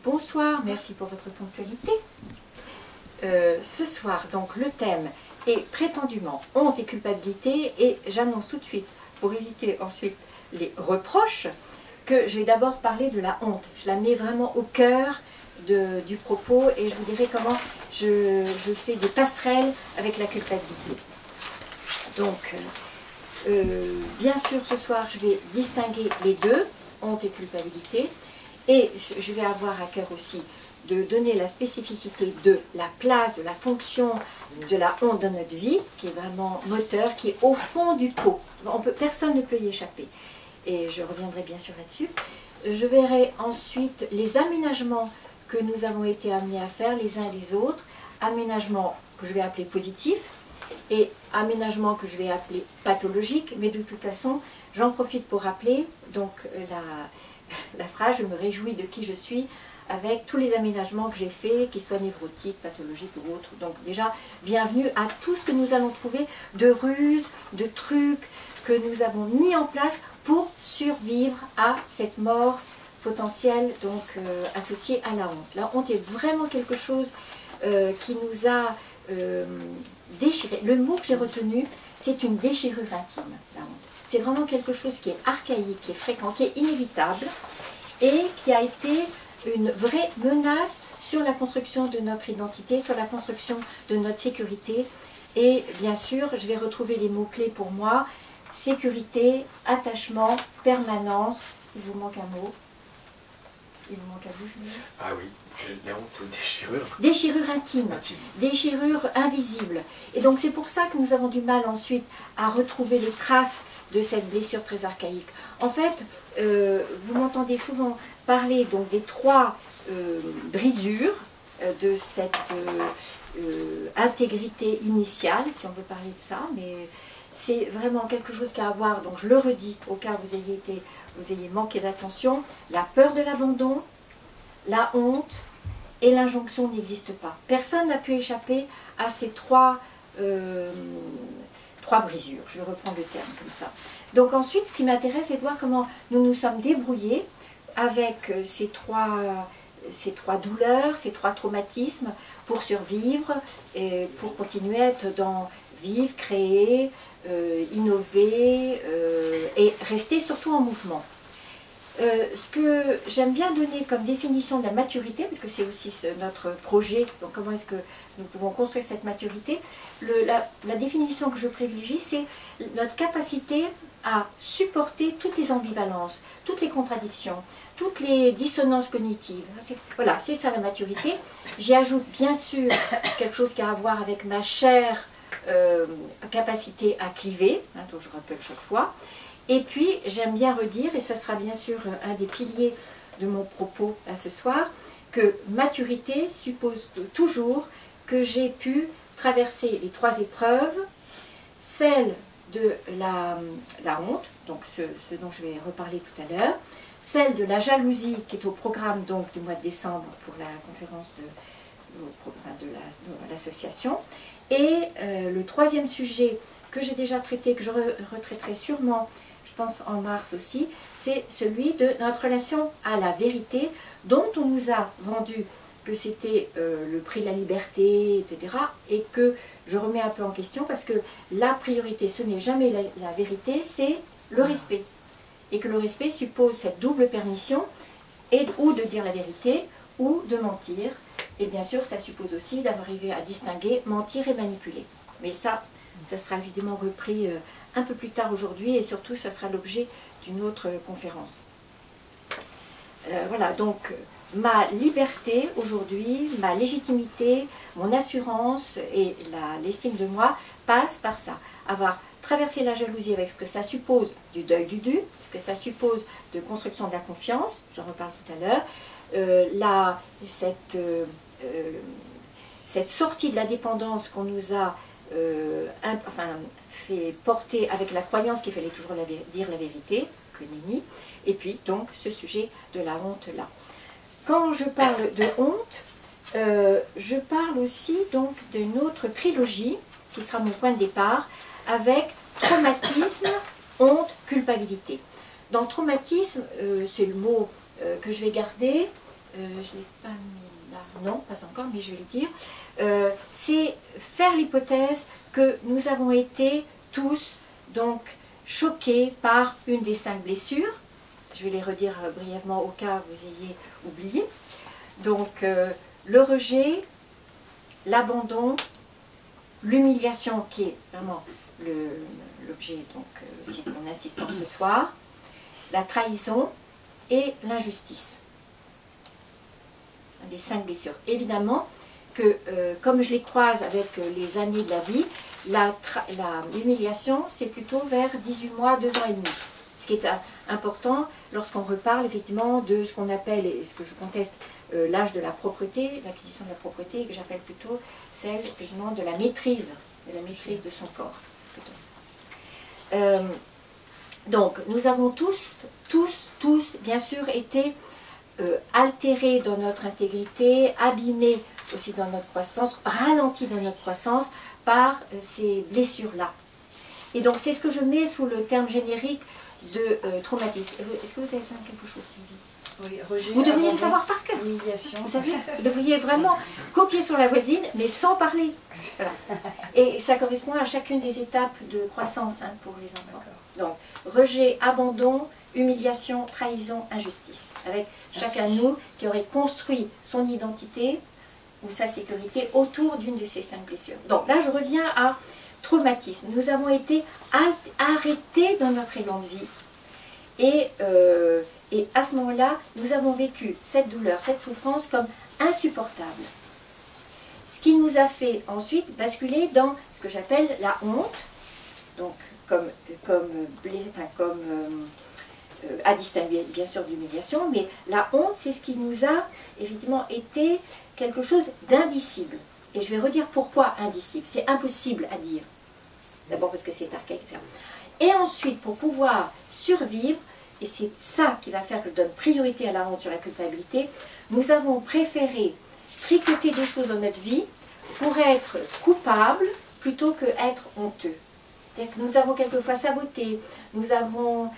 Bonsoir, merci pour votre ponctualité. Ce soir, donc, le thème est prétendument honte et culpabilité, et j'annonce tout de suite, pour éviter ensuite les reproches, que je vais d'abord parler de la honte. Je la mets vraiment au cœur du propos, et je vous dirai comment je fais des passerelles avec la culpabilité. Donc, bien sûr, ce soir, je vais distinguer les deux, honte et culpabilité, et je vais avoir à cœur aussi de donner la spécificité de la place, de la fonction de la honte dans notre vie, qui est vraiment moteur, qui est au fond du pot. Personne ne peut y échapper. Et je reviendrai bien sûr là-dessus. Je verrai ensuite les aménagements que nous avons été amenés à faire les uns et les autres. Aménagements que je vais appeler positifs et aménagements que je vais appeler pathologiques. Mais de toute façon, j'en profite pour rappeler donc, la phrase « Je me réjouis de qui je suis » avec tous les aménagements que j'ai faits, qu'ils soient névrotiques, pathologiques ou autres. Donc déjà, bienvenue à tout ce que nous allons trouver de ruses, de trucs que nous avons mis en place pour survivre à cette mort potentielle donc, associée à la honte. La honte est vraiment quelque chose qui nous a déchiré. Le mot que j'ai retenu, c'est une déchirure intime, la honte. C'est vraiment quelque chose qui est archaïque, qui est fréquent, qui est inévitable et qui a été une vraie menace sur la construction de notre identité, sur la construction de notre sécurité. Et bien sûr, je vais retrouver les mots-clés pour moi. Sécurité, attachement, permanence. Il vous manque un mot. Il vous manque un bout, je veux dire. Ah oui, la honte c'est une déchirure. Déchirure intime, déchirure invisible. Et donc c'est pour ça que nous avons du mal ensuite à retrouver les traces de cette blessure très archaïque. En fait, vous m'entendez souvent parler donc des trois brisures de cette intégrité initiale, si on veut parler de ça, mais c'est vraiment quelque chose qui a à voir, donc je le redis au cas où vous ayez manqué d'attention, la peur de l'abandon, la honte et l'injonction n'existent pas. Personne n'a pu échapper à ces trois brisures, je reprends le terme comme ça. Donc ensuite, ce qui m'intéresse, c'est de voir comment nous nous sommes débrouillés avec ces trois douleurs, ces trois traumatismes pour survivre et pour continuer à être dans vivre, créer, innover et rester surtout en mouvement. Ce que j'aime bien donner comme définition de la maturité, parce que c'est aussi notre projet, donc comment est-ce que nous pouvons construire cette maturité, la définition que je privilégie, c'est notre capacité à supporter toutes les ambivalences, toutes les contradictions, toutes les dissonances cognitives. Voilà, c'est ça la maturité. J'y ajoute bien sûr quelque chose qui a à voir avec ma chère capacité à cliver, hein, dont je rappelle chaque fois. Et puis, j'aime bien redire, et ça sera bien sûr un des piliers de mon propos à ce soir, que maturité suppose toujours que j'ai pu traverser les trois épreuves, celle de la honte, donc ce dont je vais reparler tout à l'heure, celle de la jalousie qui est au programme donc, du mois de décembre pour la conférence de l'association, et le troisième sujet que j'ai déjà traité, que je retraiterai sûrement, je pense en mars aussi, c'est celui de notre relation à la vérité, dont on nous a vendu que c'était le prix de la liberté, etc. Et que je remets un peu en question parce que la priorité, ce n'est jamais la vérité, c'est le respect. Et que le respect suppose cette double permission, ou de dire la vérité, ou de mentir. Et bien sûr, ça suppose aussi d'arriver à distinguer mentir et manipuler. Mais ça sera évidemment repris un peu plus tard aujourd'hui, et surtout, ça sera l'objet d'une autre conférence. Voilà, donc ma liberté aujourd'hui, ma légitimité, mon assurance et l'estime de moi passent par ça. Avoir traversé la jalousie avec ce que ça suppose du deuil du dû, ce que ça suppose de construction de la confiance, j'en reparle tout à l'heure, cette sortie de la dépendance qu'on nous a fait porter avec la croyance qu'il fallait toujours dire la vérité, que nenni, et puis donc ce sujet de la honte là. Quand je parle de honte, je parle aussi donc d'une autre trilogie qui sera mon point de départ avec traumatisme, honte, culpabilité. Dans traumatisme, c'est le mot que je vais garder, je ne l'ai pas mis là, non, pas encore, mais je vais le dire, c'est faire l'hypothèse que nous avons été tous donc choqués par une des 5 blessures. Je vais les redire brièvement au cas où vous ayez oublié. Donc, le rejet, l'abandon, l'humiliation qui est vraiment l'objet de mon insistance ce soir, la trahison et l'injustice. Les 5 blessures. Évidemment que, comme je les croise avec les années de la vie, l'humiliation, c'est plutôt vers 18 mois, 2 ans et demi. Ce qui est important lorsqu'on reparle effectivement de ce qu'on appelle, et ce que je conteste, l'âge de la propreté, l'acquisition de la propreté, que j'appelle plutôt celle effectivement de la maîtrise de son corps. Donc, nous avons tous, bien sûr, été altérés dans notre intégrité, abîmés aussi dans notre croissance, ralentis dans notre croissance par ces blessures-là. Et donc, c'est ce que je mets sous le terme générique de traumatisme. Est-ce que vous avez besoin de quelque chose, Sylvie? Oui, rejet, vous devriez le savoir par cœur. Humiliation. Vous savez, vous devriez vraiment copier sur la voisine, mais sans parler. Voilà. Et ça correspond à chacune des étapes de croissance pour les enfants. Donc, rejet, abandon, humiliation, trahison, injustice. Avec chacun de nous qui aurait construit son identité ou sa sécurité autour d'une de ces 5 blessures. Donc là, je reviens à traumatisme. Nous avons été arrêtés dans notre élan de vie. Et à ce moment-là, nous avons vécu cette douleur, cette souffrance comme insupportable. Ce qui nous a fait ensuite basculer dans ce que j'appelle la honte, donc à distinguer bien sûr d'humiliation, mais la honte, c'est ce qui nous a effectivement été quelque chose d'indicible. Et je vais redire pourquoi indicible. C'est impossible à dire. D'abord parce que c'est archaïque, etc. Et ensuite, pour pouvoir survivre, et c'est ça qui va faire que je donne priorité à la honte sur la culpabilité, nous avons préféré tricoter des choses dans notre vie pour être coupables plutôt que être honteux. Nous avons quelquefois saboté, nous sommes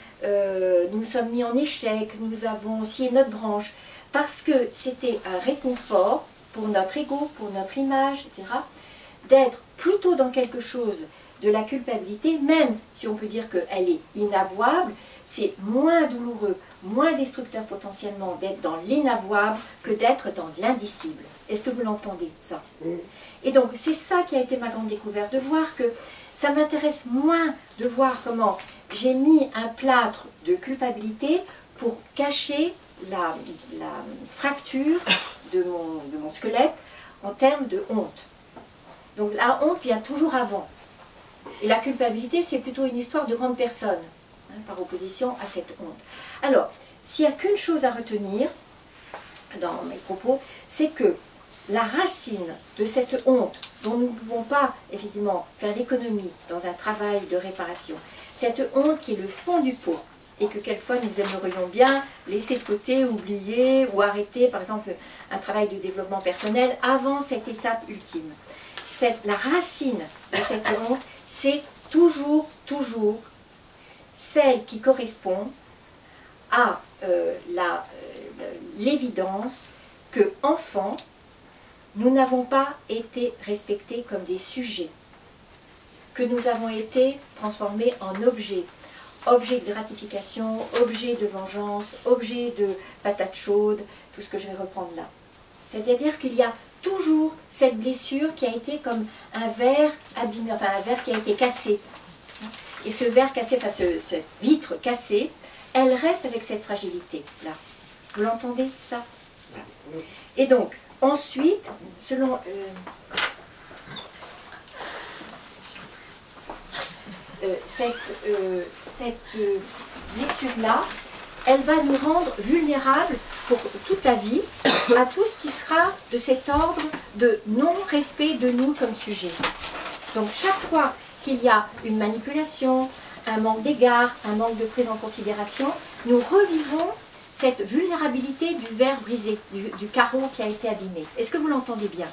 mis en échec, nous avons scié notre branche, parce que c'était un réconfort pour notre ego, pour notre image, etc., d'être plutôt dans quelque chose de la culpabilité, même si on peut dire qu'elle est inavouable, c'est moins douloureux, moins destructeur potentiellement d'être dans l'inavouable que d'être dans l'indicible. Est-ce que vous l'entendez, ça? Et donc, c'est ça qui a été ma grande découverte, de voir que ça m'intéresse moins de voir comment j'ai mis un plâtre de culpabilité pour cacher la fracture de mon squelette en termes de honte. Donc la honte vient toujours avant. Et la culpabilité, c'est plutôt une histoire de grande personne, par opposition à cette honte. Alors, s'il n'y a qu'une chose à retenir dans mes propos, c'est que la racine de cette honte, dont nous ne pouvons pas, effectivement, faire l'économie dans un travail de réparation, cette honte qui est le fond du pot, et que quelquefois nous aimerions bien laisser de côté, oublier ou arrêter, par exemple, un travail de développement personnel avant cette étape ultime. La racine de cette honte, c'est toujours celle qui correspond à l'évidence que, enfant, nous n'avons pas été respectés comme des sujets, que nous avons été transformés en objets, objet de gratification, objet de vengeance, objet de patate chaude, tout ce que je vais reprendre là. C'est-à-dire qu'il y a toujours cette blessure qui a été comme un verre abîmé, enfin un verre qui a été cassé. Et ce verre cassé, enfin cette vitre cassée, elle reste avec cette fragilité-là. Vous l'entendez, ça? Et donc, ensuite, selon... cette blessure-là, elle va nous rendre vulnérables pour toute la vie à tout ce qui sera de cet ordre de non-respect de nous comme sujet. Donc chaque fois qu'il y a une manipulation, un manque d'égard, un manque de prise en considération, nous revivons cette vulnérabilité du verre brisé, du carreau qui a été abîmé. Est-ce que vous l'entendez bien?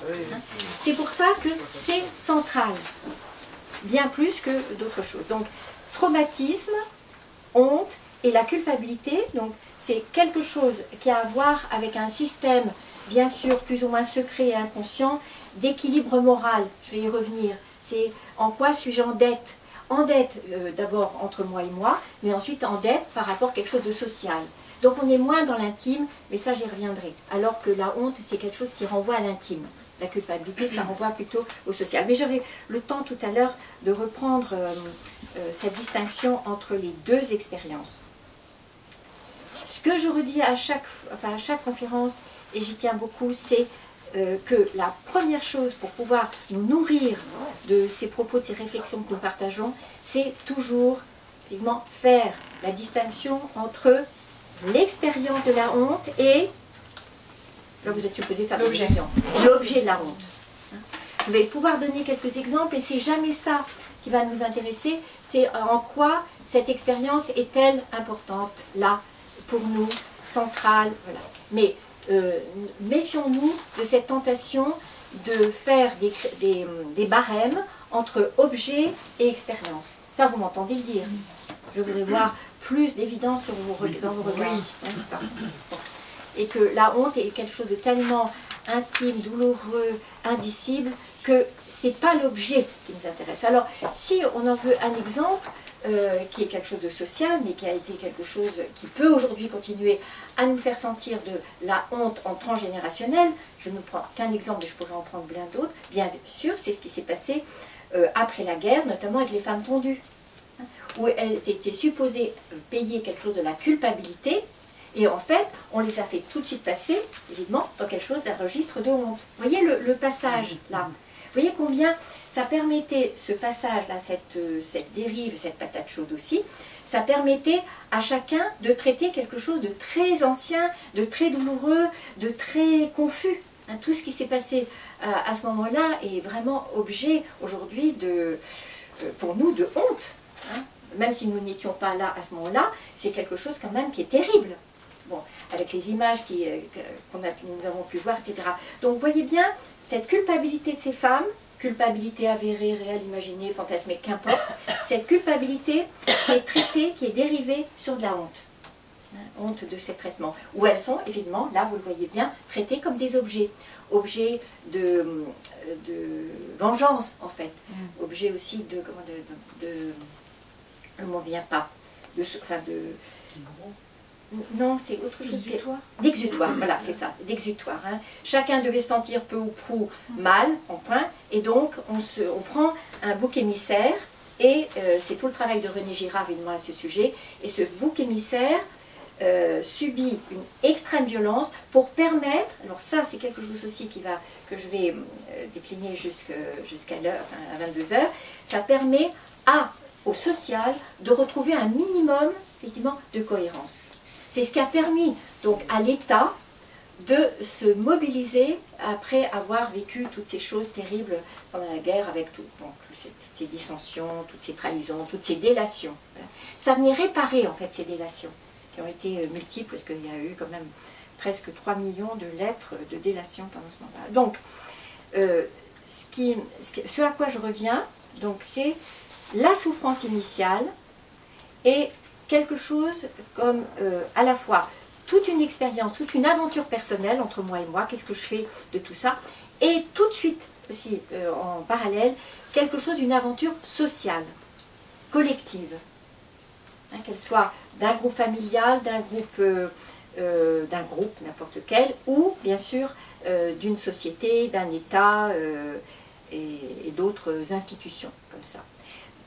C'est pour ça que c'est central, bien plus que d'autres choses. Donc, traumatisme, honte et la culpabilité, donc c'est quelque chose qui a à voir avec un système, bien sûr, plus ou moins secret et inconscient, d'équilibre moral. Je vais y revenir. C'est en quoi suis-je en dette? En dette, d'abord entre moi et moi, mais ensuite en dette par rapport à quelque chose de social. Donc on est moins dans l'intime, mais ça j'y reviendrai. Alors que la honte, c'est quelque chose qui renvoie à l'intime. La culpabilité, ça renvoie plutôt au social. Mais j'aurai le temps tout à l'heure de reprendre cette distinction entre les deux expériences. Ce que je redis à chaque conférence, et j'y tiens beaucoup, c'est que la première chose pour pouvoir nous nourrir de ces propos, de ces réflexions que nous partageons, c'est toujours effectivement faire la distinction entre l'expérience de la honte et, là vous êtes supposé faire l'objet de la honte. Je vais pouvoir donner quelques exemples et c'est jamais ça qui va nous intéresser, c'est en quoi cette expérience est-elle importante là pour nous, centrale, voilà. Mais méfions-nous de cette tentation de faire des barèmes entre objet et expérience. Ça, vous m'entendez le dire. Je voudrais voir plus d'évidence dans vos regards. Et que la honte est quelque chose de tellement intime, douloureux, indicible, que ce n'est pas l'objet qui nous intéresse. Alors, si on en veut un exemple, qui est quelque chose de social, mais qui a été quelque chose qui peut aujourd'hui continuer à nous faire sentir de la honte en transgénérationnel, je ne prends qu'un exemple, mais je pourrais en prendre plein d'autres, bien sûr, c'est ce qui s'est passé après la guerre, notamment avec les femmes tondues, où elles étaient supposées payer quelque chose de la culpabilité, et en fait, on les a fait tout de suite passer, évidemment, dans quelque chose d'un registre de honte. Vous voyez le passage, là. Vous voyez combien ça permettait, ce passage-là, cette dérive, cette patate chaude aussi, ça permettait à chacun de traiter quelque chose de très ancien, de très douloureux, de très confus. Hein, tout ce qui s'est passé à ce moment-là est vraiment objet aujourd'hui pour nous de honte. Hein. Même si nous n'étions pas là à ce moment-là, c'est quelque chose quand même qui est terrible. Bon, avec les images nous avons pu voir, etc. Donc vous voyez bien cette culpabilité de ces femmes, culpabilité avérée, réelle, imaginée, fantasmée, qu'importe, cette culpabilité qui est traitée, qui est dérivée sur de la honte. Honte de ces traitements, où elles sont évidemment, là vous le voyez bien, traitées comme des objets. Objets de vengeance en fait. Objets aussi le mot ne vient pas. Non, c'est autre chose. D'exutoire, voilà, c'est ça, d'exutoire. Hein. Chacun devait se sentir peu ou prou mal, en point, et donc on prend un bouc émissaire, et c'est tout le travail de René Girard, évidemment, à ce sujet, et ce bouc émissaire subit une extrême violence pour permettre, alors ça c'est quelque chose aussi que je vais décliner jusqu'à l'heure, à 22 h, ça permet au social de retrouver un minimum, effectivement, de cohérence. C'est ce qui a permis donc à l'État de se mobiliser après avoir vécu toutes ces choses terribles pendant la guerre avec toutes ces dissensions, toutes ces trahisons, toutes ces délations. Voilà. Ça venait réparer en fait ces délations qui ont été multiples parce qu'il y a eu quand même presque 3 millions de lettres de délation pendant ce moment-là. Donc, ce à quoi je reviens, c'est la souffrance initiale et quelque chose comme à la fois toute une expérience, toute une aventure personnelle entre moi et moi, qu'est-ce que je fais de tout ça, et tout de suite aussi en parallèle, quelque chose, une aventure sociale, collective, hein, qu'elle soit d'un groupe familial, d'un groupe n'importe lequel, ou bien sûr d'une société, d'un État et d'autres institutions comme ça.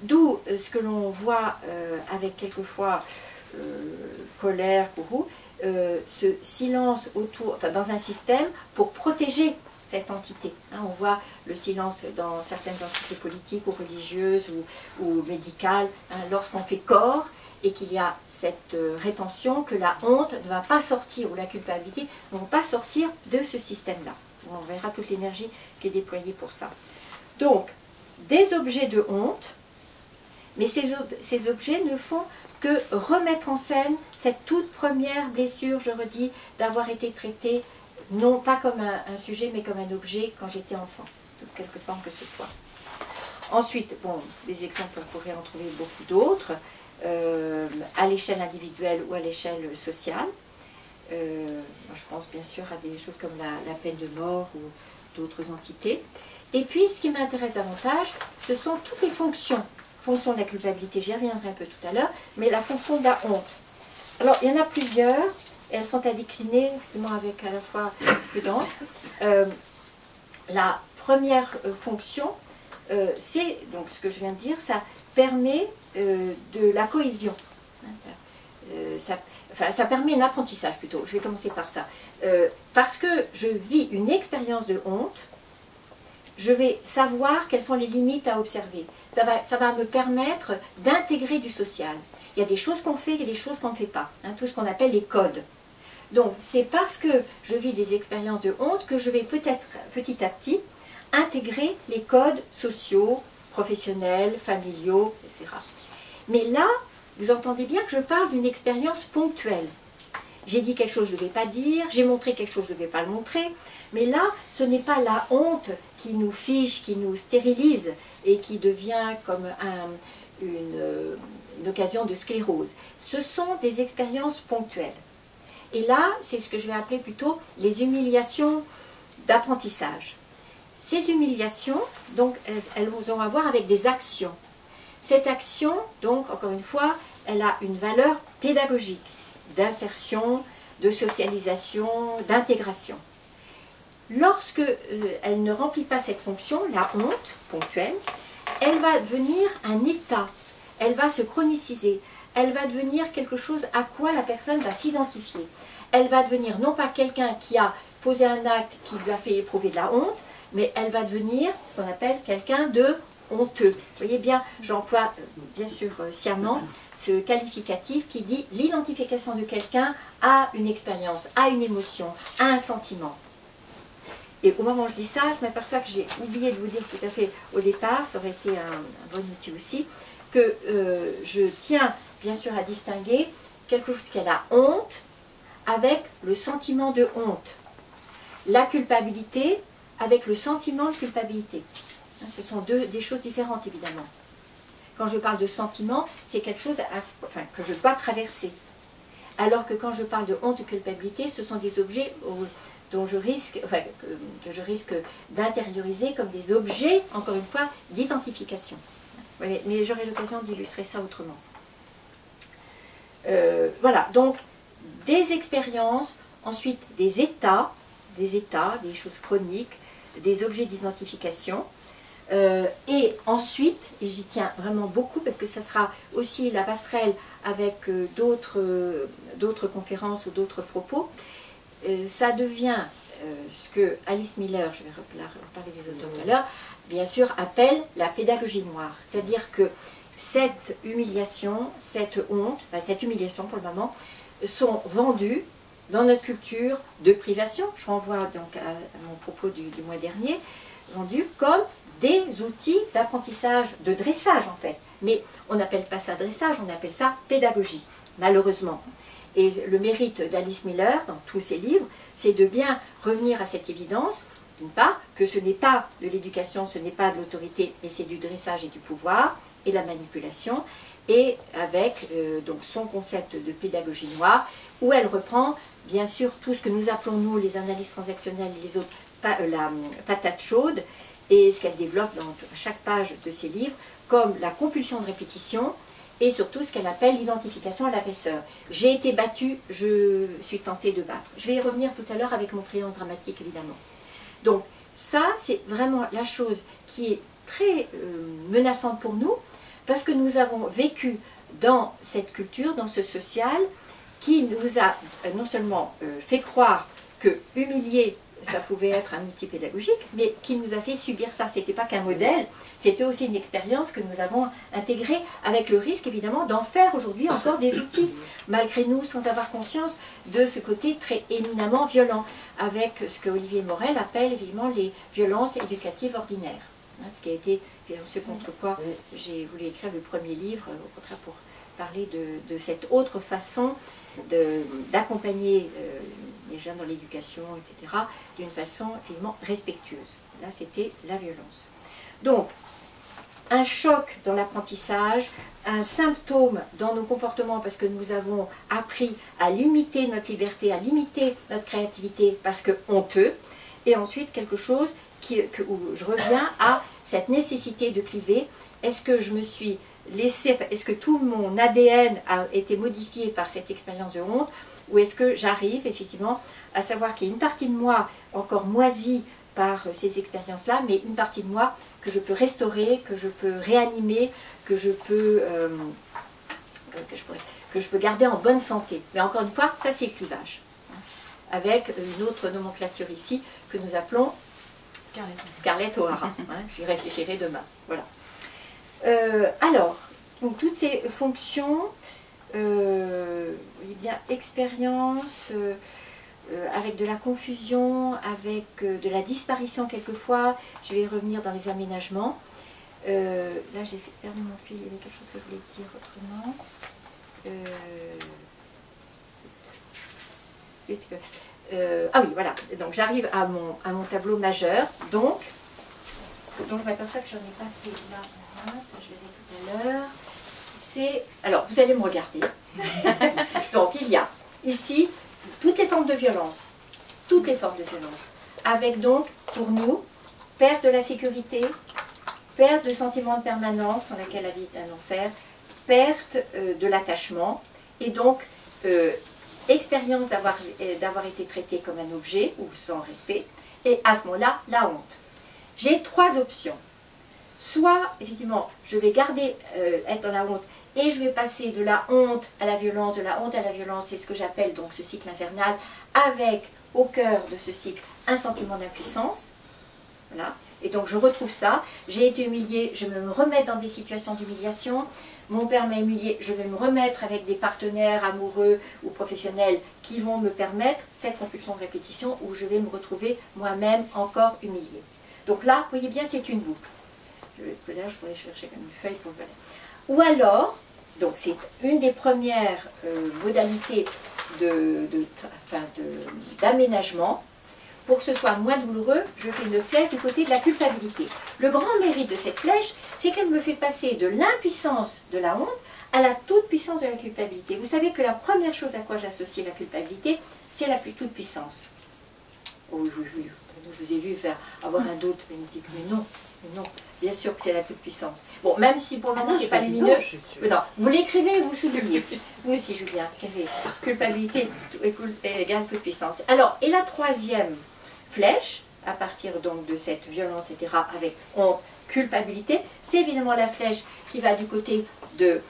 D'où ce que l'on voit avec quelquefois colère, ce silence autour, enfin, dans un système pour protéger cette entité. Hein, on voit le silence dans certaines entités politiques ou religieuses ou médicales, hein, lorsqu'on fait corps et qu'il y a cette rétention que la honte ne va pas sortir, ou la culpabilité ne vont pas sortir de ce système-là. On verra toute l'énergie qui est déployée pour ça. Donc, des objets de honte, mais ces objets ne font que remettre en scène cette toute première blessure, je redis, d'avoir été traitée, non pas comme un sujet, mais comme un objet quand j'étais enfant, de quelque forme que ce soit. Ensuite, bon, des exemples, on pourrait en trouver beaucoup d'autres, à l'échelle individuelle ou à l'échelle sociale. je pense bien sûr à des choses comme la peine de mort ou d'autres entités. Et puis, ce qui m'intéresse davantage, ce sont toutes les fonctions. Fonction de la culpabilité, j'y reviendrai un peu tout à l'heure, mais la fonction de la honte. Alors, il y en a plusieurs, et elles sont à décliner, justement, avec à la fois prudence. La première fonction, c'est, donc ce que je viens de dire, ça permet de la cohésion. Ça permet un apprentissage plutôt, je vais commencer par ça. Parce que je vis une expérience de honte, je vais savoir quelles sont les limites à observer. Ça va me permettre d'intégrer du social. Il y a des choses qu'on fait, il y a des choses qu'on ne fait pas. Hein, tout ce qu'on appelle les codes. Donc, c'est parce que je vis des expériences de honte que je vais peut-être, petit à petit, intégrer les codes sociaux, professionnels, familiaux, etc. Mais là, vous entendez bien que je parle d'une expérience ponctuelle. J'ai dit quelque chose, je ne devais pas dire, j'ai montré quelque chose, je ne devais pas le montrer. Mais là, ce n'est pas la honte qui nous fiche, qui nous stérilise et qui devient comme une occasion de sclérose. Ce sont des expériences ponctuelles. Et là, c'est ce que je vais appeler plutôt les humiliations d'apprentissage. Ces humiliations, donc, elles vont à voir avec des actions. Cette action, donc, encore une fois, elle a une valeur pédagogique, d'insertion, de socialisation, d'intégration. Lorsque elle ne remplit pas cette fonction, la honte ponctuelle, elle va devenir un état, elle va se chroniciser, elle va devenir quelque chose à quoi la personne va s'identifier. Elle va devenir non pas quelqu'un qui a posé un acte qui lui a fait éprouver de la honte, mais elle va devenir ce qu'on appelle quelqu'un de honteux. Vous voyez bien, j'emploie bien sûr sciemment ce qualificatif qui dit l'identification de quelqu'un à une expérience, à une émotion, à un sentiment. Et au moment où je dis ça, je m'aperçois que j'ai oublié de vous dire tout à fait au départ, ça aurait été un bon outil aussi, que je tiens bien sûr à distinguer quelque chose qui est la honte avec le sentiment de honte. La culpabilité avec le sentiment de culpabilité. Ce sont des choses différentes évidemment. Quand je parle de sentiment, c'est quelque chose que je dois traverser. Alors que quand je parle de honte ou culpabilité, ce sont des objets dont je risque, que je risque d'intérioriser comme des objets, encore une fois, d'identification. Mais j'aurai l'occasion d'illustrer ça autrement. Voilà, donc des expériences, ensuite des états, des choses chroniques, des objets d'identification, et ensuite, et j'y tiens vraiment beaucoup parce que ça sera aussi la passerelle avec d'autres conférences ou d'autres propos, ça devient ce que Alice Miller, je vais reparler des auteurs tout à l'heure, bien sûr appelle la pédagogie noire. C'est-à-dire que cette humiliation, cette honte, cette humiliation pour le moment, sont vendues dans notre culture de privation, je renvoie donc à mon propos du mois dernier, vendues comme des outils d'apprentissage, de dressage en fait. Mais on n'appelle pas ça dressage, on appelle ça pédagogie, malheureusement. Et le mérite d'Alice Miller, dans tous ses livres, c'est de bien revenir à cette évidence, d'une part, que ce n'est pas de l'éducation, ce n'est pas de l'autorité, mais c'est du dressage et du pouvoir, et de la manipulation, et avec donc son concept de pédagogie noire, où elle reprend bien sûr tout ce que nous appelons nous les analyses transactionnelles et les autres, la patate chaude, et ce qu'elle développe dans chaque page de ses livres, comme la compulsion de répétition, et surtout ce qu'elle appelle l'identification à l'agresseur. J'ai été battue, je suis tentée de battre. Je vais y revenir tout à l'heure avec mon triangle dramatique, évidemment. Donc ça, c'est vraiment la chose qui est très menaçante pour nous, parce que nous avons vécu dans cette culture, dans ce social, qui nous a non seulement fait croire que humilier, ça pouvait être un outil pédagogique, mais qui nous a fait subir ça. Ce n'était pas qu'un modèle, c'était aussi une expérience que nous avons intégrée, avec le risque évidemment d'en faire aujourd'hui encore des outils, malgré nous, sans avoir conscience de ce côté très éminemment violent, avec ce que Olivier Morel appelle évidemment les violences éducatives ordinaires. Ce qui a été ce contre quoi j'ai voulu écrire le premier livre, au contraire pour parler de cette autre façon d'accompagner les jeunes dans l'éducation, etc., d'une façon évidemment respectueuse. Là, c'était la violence. Donc, un choc dans l'apprentissage, un symptôme dans nos comportements parce que nous avons appris à limiter notre liberté, à limiter notre créativité parce que honteux, et ensuite quelque chose où je reviens à cette nécessité de cliver. Est-ce que je me suis laissé, est-ce que tout mon ADN a été modifié par cette expérience de honte, ou est-ce que j'arrive effectivement à savoir qu'il y a une partie de moi encore moisie par ces expériences-là, mais une partie de moi que je peux restaurer, que je peux réanimer, que je peux garder en bonne santé. Mais encore une fois, ça c'est le clivage, hein, avec une autre nomenclature ici que nous appelons Scarlett O'Hara. Hein, j'y réfléchirai demain. Voilà. Alors, donc, toutes ces fonctions, eh bien, expérience, avec de la confusion, avec de la disparition quelquefois, je vais revenir dans les aménagements. Là j'ai perdu mon fil, il y avait quelque chose que je voulais dire autrement. Ah oui, voilà, donc j'arrive à mon tableau majeur, donc je m'aperçois que je n'en ai pas fait là, ça je verrai tout à l'heure. C'est, alors vous allez me regarder, donc il y a ici toutes les formes de violence, avec donc pour nous, perte de la sécurité, perte de sentiment de permanence dans laquelle la vie est un enfer, perte de l'attachement, et donc expérience d'avoir été traité comme un objet ou sans respect, et à ce moment-là, la honte. J'ai trois options. Soit, effectivement, je vais garder, être dans la honte, et je vais passer de la honte à la violence, de la honte à la violence, c'est ce que j'appelle donc ce cycle infernal, avec au cœur de ce cycle un sentiment d'impuissance. Voilà. Et donc je retrouve ça, j'ai été humiliée, je vais me remettre dans des situations d'humiliation, mon père m'a humiliée, je vais me remettre avec des partenaires amoureux ou professionnels qui vont me permettre cette compulsion de répétition où je vais me retrouver moi-même encore humiliée. Donc là, vous voyez bien, c'est une boucle. Là, je pourrais chercher comme une feuille pour le faire. Ou alors, donc c'est une des premières modalités d'aménagement. Pour que ce soit moins douloureux, je fais une flèche du côté de la culpabilité. Le grand mérite de cette flèche, c'est qu'elle me fait passer de l'impuissance de la honte à la toute-puissance de la culpabilité. Vous savez que la première chose à quoi j'associe la culpabilité, c'est la toute-puissance. Oh, oui, je vous ai vu avoir un doute, mais non, bien sûr que c'est la toute-puissance. Bon, même si pour le moment, c'est pas lumineux. Non, vous l'écrivez et vous soulignez. Vous aussi, Julien, écrivez. Culpabilité égale toute-puissance. Alors, et la troisième flèche, à partir donc de cette violence, etc., avec honte, culpabilité, c'est évidemment la flèche qui va du côté de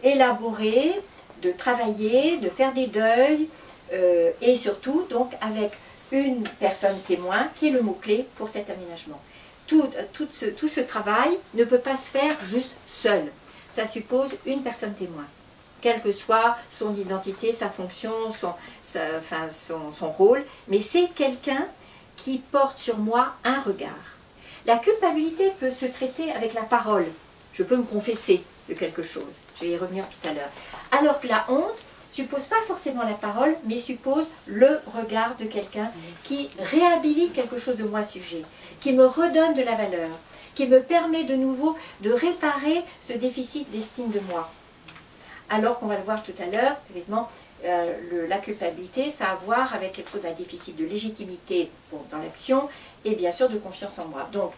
élaborer, de travailler, de faire des deuils, et surtout, donc, avec une personne témoin qui est le mot-clé pour cet aménagement. Tout ce travail ne peut pas se faire juste seul. Ça suppose une personne témoin, quelle que soit son identité, sa fonction, son rôle, mais c'est quelqu'un qui porte sur moi un regard. La culpabilité peut se traiter avec la parole. Je peux me confesser de quelque chose. Je vais y revenir tout à l'heure. Alors que la honte suppose pas forcément la parole, mais suppose le regard de quelqu'un qui réhabilite quelque chose de moi sujet, qui me redonne de la valeur, qui me permet de nouveau de réparer ce déficit d'estime de moi. Alors qu'on va le voir tout à l'heure, évidemment, la culpabilité, ça a à voir avec quelque chose d'un déficit de légitimité dans l'action et bien sûr de confiance en moi. Donc,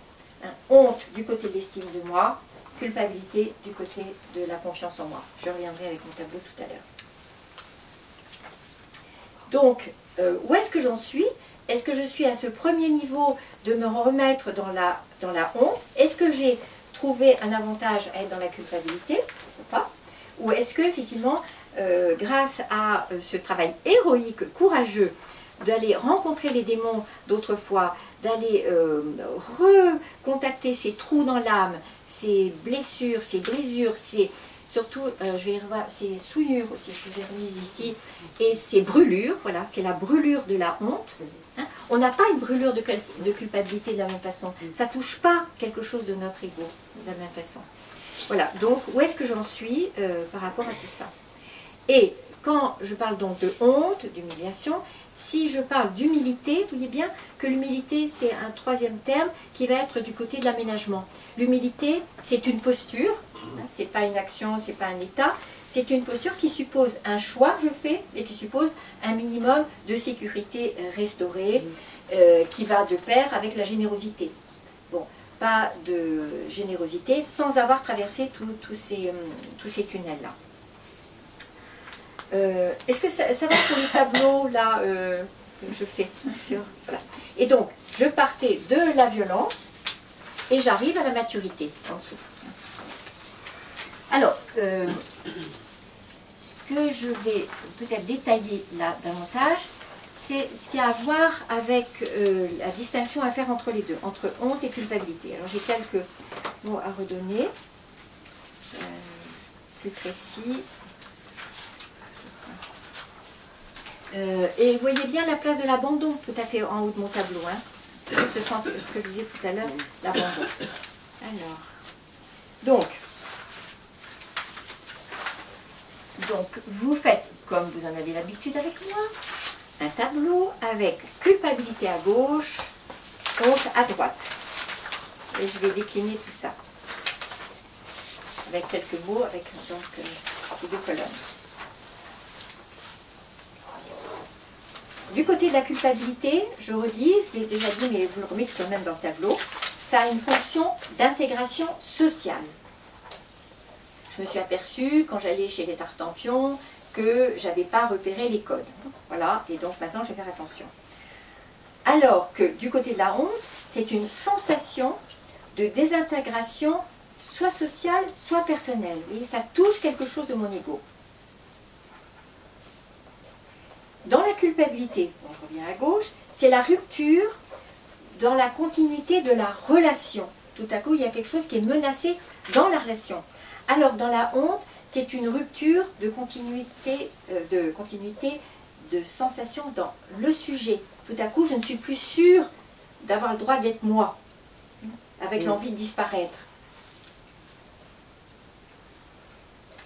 honte du côté de l'estime de moi, culpabilité du côté de la confiance en moi. Je reviendrai avec mon tableau tout à l'heure. Donc, où est-ce que j'en suis? Est-ce que je suis à ce premier niveau de me remettre dans la honte? Est-ce que j'ai trouvé un avantage à être dans la culpabilité ou pas? Ou est-ce que, effectivement, grâce à ce travail héroïque, courageux, d'aller rencontrer les démons d'autrefois, d'aller recontacter ces trous dans l'âme, ces blessures, ces brisures, surtout, je vais revoir ces souillures aussi, je vous ai remises ici, et ces brûlures, voilà, c'est la brûlure de la honte. Hein. On n'a pas une brûlure de culpabilité de la même façon. Ça ne touche pas quelque chose de notre ego de la même façon. Voilà, donc où est-ce que j'en suis par rapport à tout ça? Et quand je parle donc de honte, d'humiliation, si je parle d'humilité, vous voyez bien que l'humilité, c'est un troisième terme qui va être du côté de l'aménagement. L'humilité, c'est une posture, hein, c'est pas une action, c'est pas un état, c'est une posture qui suppose un choix, je fais, et qui suppose un minimum de sécurité restaurée, qui va de pair avec la générosité. Bon, pas de générosité sans avoir traversé tous ces tunnels-là. Est-ce que ça va sur le tableau là que je fais sur, voilà. Et donc, je partais de la violence et j'arrive à la maturité en dessous. Alors, ce que je vais peut-être détailler là davantage, c'est ce qui a à voir avec la distinction à faire entre les deux, entre honte et culpabilité. Alors j'ai quelques mots à redonner, plus précis. Et vous voyez bien la place de l'abandon tout à fait en haut de mon tableau. Hein. Ce que je disais tout à l'heure, l'abandon. Alors, donc, vous faites, comme vous en avez l'habitude avec moi, un tableau avec culpabilité à gauche, honte à droite. Et je vais décliner tout ça. Avec quelques mots, avec donc les deux colonnes. Du côté de la culpabilité, je redis, je l'ai déjà dit, mais vous le remettez quand même dans le tableau, ça a une fonction d'intégration sociale. Je me suis aperçue, quand j'allais chez les Tartampions, que je n'avais pas repéré les codes. Voilà, et donc maintenant je vais faire attention. Alors que du côté de la honte, c'est une sensation de désintégration, soit sociale, soit personnelle. Et ça touche quelque chose de mon ego. Dans la culpabilité, bon, je reviens à gauche, c'est la rupture dans la continuité de la relation. Tout à coup, il y a quelque chose qui est menacé dans la relation. Alors, dans la honte, c'est une rupture de continuité, de sensation dans le sujet. Tout à coup, je ne suis plus sûre d'avoir le droit d'être moi, avec l'envie de disparaître.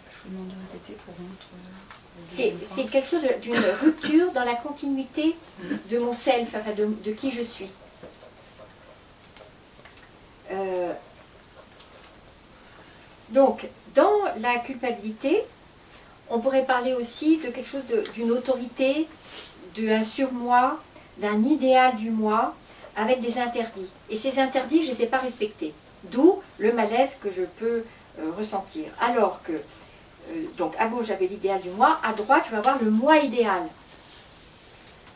Je vous demande de répéter pour montre. C'est quelque chose d'une rupture dans la continuité de mon self, enfin de qui je suis. Donc, dans la culpabilité, on pourrait parler aussi de quelque chose d'une autorité, d'un surmoi, d'un idéal du moi, avec des interdits. Et ces interdits, je ne les ai pas respectés. D'où le malaise que je peux ressentir. Alors que donc à gauche j'avais l'idéal du moi, à droite je vais avoir le moi idéal,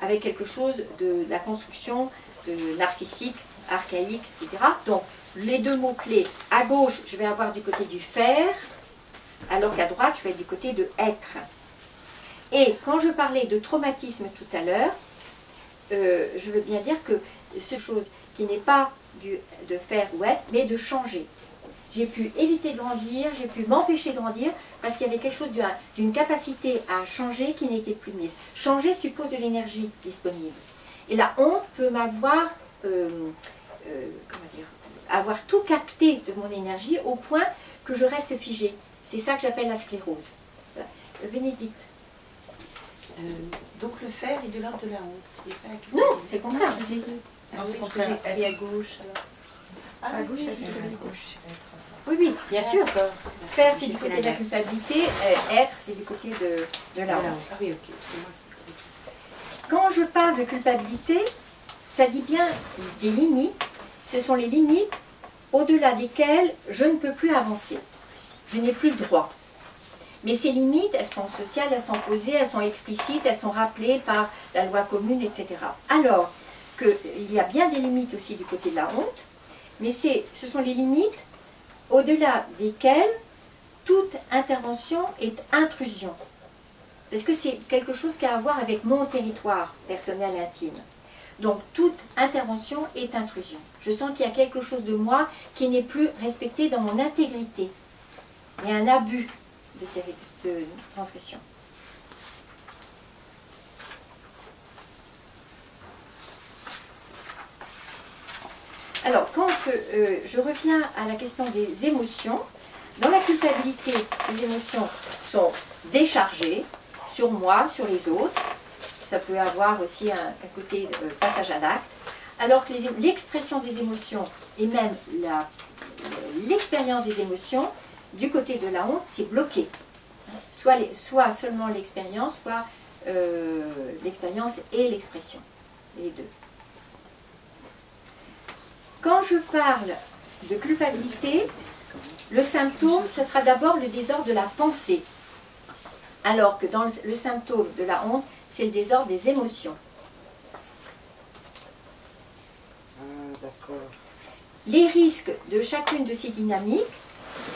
avec quelque chose de la construction de narcissique, archaïque, etc. Donc les deux mots-clés, à gauche je vais avoir du côté du faire, alors qu'à droite je vais être du côté de être. Et quand je parlais de traumatisme tout à l'heure, je veux bien dire que c'est chose qui n'est pas de faire ou être, mais de changer. J'ai pu éviter de grandir, j'ai pu m'empêcher de grandir parce qu'il y avait quelque chose d'une capacité à changer qui n'était plus mise. Changer suppose de l'énergie disponible. Et la honte peut m'avoir, avoir tout capté de mon énergie au point que je reste figée. C'est ça que j'appelle la sclérose. Voilà. Bénédicte. Donc le faire est de l'ordre de la honte. Non, c'est le contraire. Non, c'est le contraire. Et à gauche. À gauche, c'est gauche. Oui, oui, bien sûr. Faire, c'est du côté de la culpabilité. Être, c'est du côté de la honte. Ah oui, ok. C'est moi. Quand je parle de culpabilité, ça dit bien des limites. Ce sont les limites au-delà desquelles je ne peux plus avancer. Je n'ai plus le droit. Mais ces limites, elles sont sociales, elles sont posées, elles sont explicites, elles sont rappelées par la loi commune, etc. Alors qu'il y a bien des limites aussi du côté de la honte, mais ce sont les limites au-delà desquelles toute intervention est intrusion. Parce que c'est quelque chose qui a à voir avec mon territoire personnel et intime. Donc toute intervention est intrusion. Je sens qu'il y a quelque chose de moi qui n'est plus respecté dans mon intégrité. Il y a un abus de transgression. Alors, quand je reviens à la question des émotions, dans la culpabilité, les émotions sont déchargées sur moi, sur les autres. Ça peut avoir aussi un côté passage à l'acte. Alors que l'expression des émotions et même l'expérience des émotions, du côté de la honte, c'est bloqué. Soit seulement l'expérience, soit l'expérience et l'expression, les deux. Quand je parle de culpabilité, le symptôme, ce sera d'abord le désordre de la pensée. Alors que dans le symptôme de la honte, c'est le désordre des émotions. D'accord. Les risques de chacune de ces dynamiques,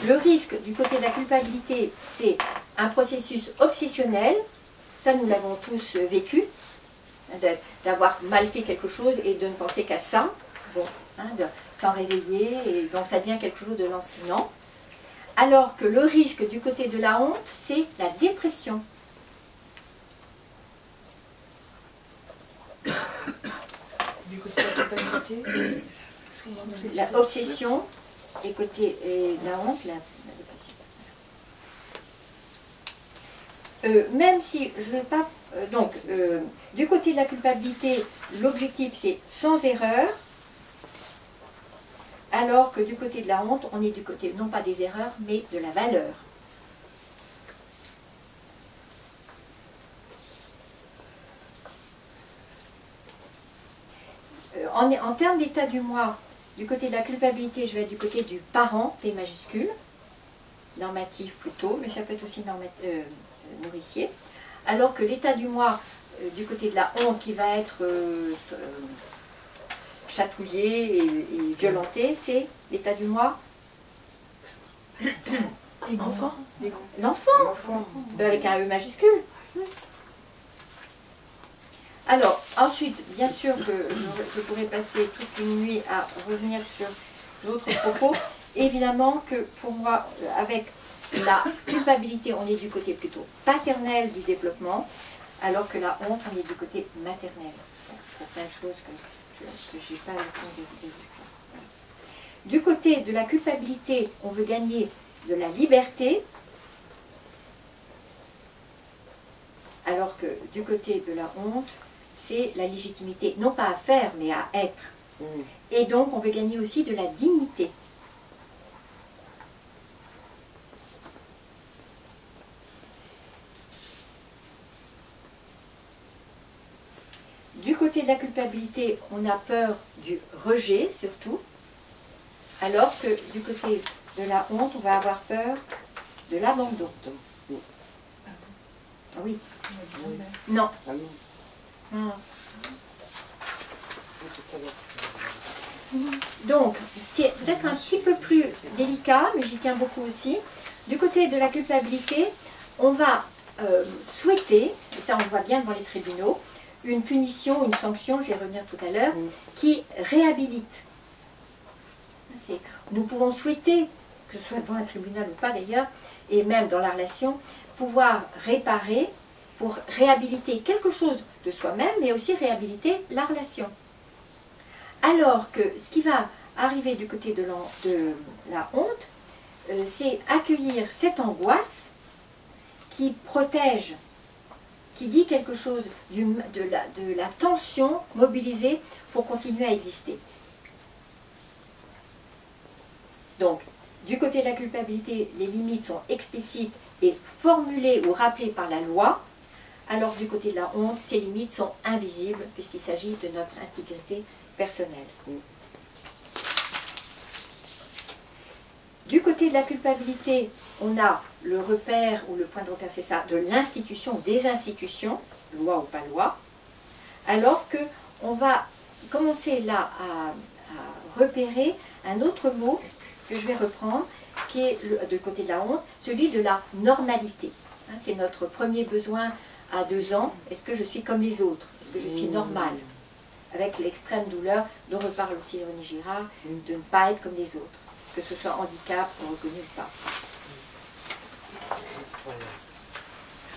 le risque du côté de la culpabilité, c'est un processus obsessionnel, ça nous l'avons tous vécu, d'avoir mal fait quelque chose et de ne penser qu'à ça, bon, de s'en réveiller, et donc ça devient quelque chose de lancinant. Alors que le risque du côté de la honte, c'est la dépression. Du côté de la culpabilité, La obsession et la honte, la dépression. Même si je ne vais pas... du côté de la culpabilité, l'objectif c'est sans erreur, alors que du côté de la honte, on est du côté non pas des erreurs, mais de la valeur. En termes d'état du moi, du côté de la culpabilité, je vais être du côté du parent, P majuscule, normatif plutôt, mais ça peut être aussi nourricier. Alors que l'état du moi, du côté de la honte, qui va être chatouillé et violenté, c'est l'état du moi. L'enfant, avec un E majuscule. Alors, ensuite, bien sûr que je pourrais passer toute une nuit à revenir sur d'autres propos. Évidemment que pour moi, avec la culpabilité, on est du côté plutôt paternel du développement, alors que la honte, on est du côté maternel. Pour plein de choses que je n'ai pas le temps de vous dire. Du côté de la culpabilité, on veut gagner de la liberté, alors que du côté de la honte, c'est la légitimité, non pas à faire, mais à être. Et donc, on veut gagner aussi de la dignité. Du côté de la culpabilité, on a peur du rejet, surtout, alors que du côté de la honte, on va avoir peur de l'abandon. Ah oui. Non. Non. Donc, ce qui est peut-être un petit peu plus délicat, mais j'y tiens beaucoup aussi, du côté de la culpabilité, on va souhaiter, et ça on le voit bien devant les tribunaux, une punition, une sanction, je vais y revenir tout à l'heure, qui réhabilite. Nous pouvons souhaiter, que ce soit devant un tribunal ou pas d'ailleurs, et même dans la relation, pouvoir réparer pour réhabiliter quelque chose de soi-même, mais aussi réhabiliter la relation. Alors que ce qui va arriver du côté de la honte, c'est accueillir cette angoisse qui protège, qui dit quelque chose de la tension mobilisée pour continuer à exister. Donc, du côté de la culpabilité, les limites sont explicites et formulées ou rappelées par la loi, alors du côté de la honte, ces limites sont invisibles puisqu'il s'agit de notre intégrité personnelle. Du côté de la culpabilité, on a le repère, ou le point de repère, c'est ça, de l'institution, des institutions, loi ou pas loi, alors qu'on va commencer là à repérer un autre mot que je vais reprendre, qui est, du côté de la honte, celui de la normalité. Hein, c'est notre premier besoin à 2 ans. Est-ce que je suis comme les autres? Est-ce que je suis normale? Avec l'extrême douleur dont reparle aussi René Girard, de ne pas être comme les autres, que ce soit handicap reconnu ou pas. Je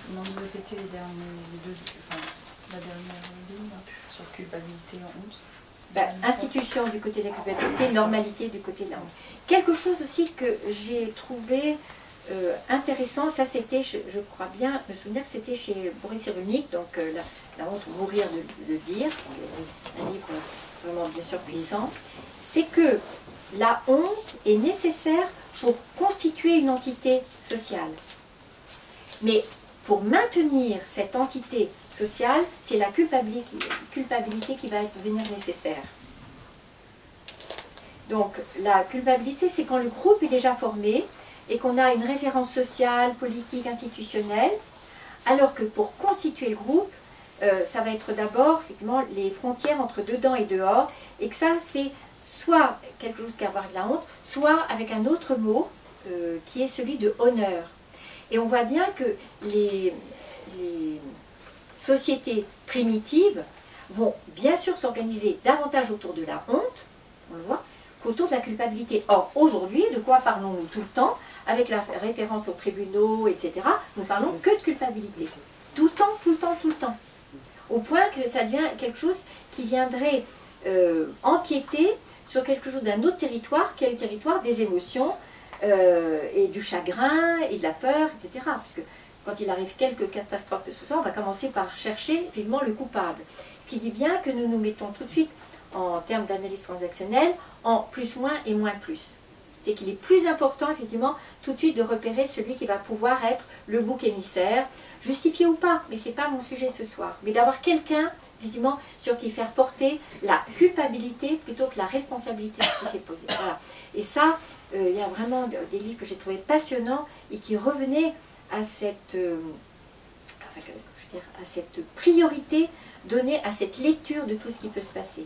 vous demande de répéter la dernière ligne sur culpabilité en honte. Institution du côté de la culpabilité, normalité du côté de la honte. Quelque chose aussi que j'ai trouvé intéressant, ça c'était, je crois bien me souvenir que c'était chez Boris Cyrulnik, donc la honte ou mourir de le dire, un livre vraiment bien sûr puissant, c'est que la honte est nécessaire pour constituer une entité sociale. Mais pour maintenir cette entité sociale, c'est la culpabilité qui va devenir nécessaire. Donc la culpabilité, c'est quand le groupe est déjà formé et qu'on a une référence sociale, politique, institutionnelle, alors que pour constituer le groupe, ça va être d'abord effectivement les frontières entre dedans et dehors, et que ça c'est soit quelque chose qui a à voir avec la honte, soit avec un autre mot qui est celui de honneur. Et on voit bien que les sociétés primitives vont bien sûr s'organiser davantage autour de la honte, on le voit, qu'autour de la culpabilité. Or, aujourd'hui, de quoi parlons-nous tout le temps? Avec la référence aux tribunaux, etc., nous parlons que de culpabilité. Tout le temps, tout le temps, tout le temps. Au point que ça devient quelque chose qui viendrait empiéter sur quelque chose d'un autre territoire, qui est le territoire des émotions, et du chagrin, et de la peur, etc. Puisque quand il arrive quelques catastrophes de ce genre, on va commencer par chercher effectivement le coupable. Ce qui dit bien que nous nous mettons tout de suite, en termes d'analyse transactionnelle, en plus, moins et moins plus. C'est qu'il est plus important, effectivement, tout de suite de repérer celui qui va pouvoir être le bouc émissaire, justifié ou pas, mais ce n'est pas mon sujet ce soir. Mais d'avoir quelqu'un, effectivement, sur qui faire porter la culpabilité plutôt que la responsabilité de ce qui s'est posé. Voilà. Et ça, il y a vraiment des livres que j'ai trouvés passionnants et qui revenaient à cette, à cette priorité donnée à cette lecture de tout ce qui peut se passer.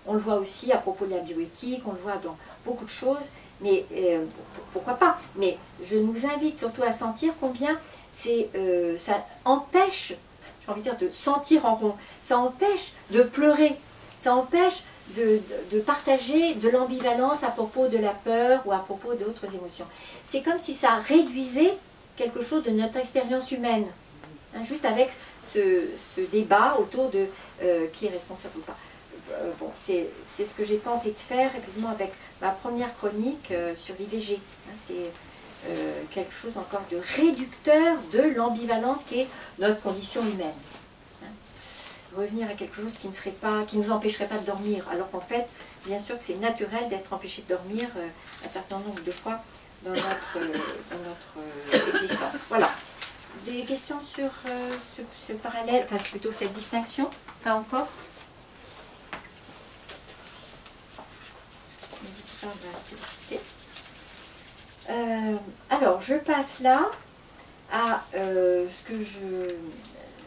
On le voit aussi à propos de la bioéthique, on le voit dans beaucoup de choses, mais pourquoi pas? Mais je nous invite surtout à sentir combien ça empêche, j'ai envie de dire, de sentir en rond, ça empêche de pleurer, ça empêche de partager de l'ambivalence à propos de la peur ou à propos d'autres émotions. C'est comme si ça réduisait quelque chose de notre expérience humaine, hein, juste avec ce débat autour de qui est responsable ou pas. Bon, c'est ce que j'ai tenté de faire effectivement avec ma première chronique sur l'IVG. Hein, c'est quelque chose encore de réducteur de l'ambivalence qui est notre condition humaine. Hein. Revenir à quelque chose qui ne serait pas, qui nous empêcherait pas de dormir, alors qu'en fait, bien sûr que c'est naturel d'être empêché de dormir un certain nombre de fois dans notre existence. Voilà. Des questions sur ce parallèle, enfin plutôt cette distinction, pas encore? Alors, je passe là à ce que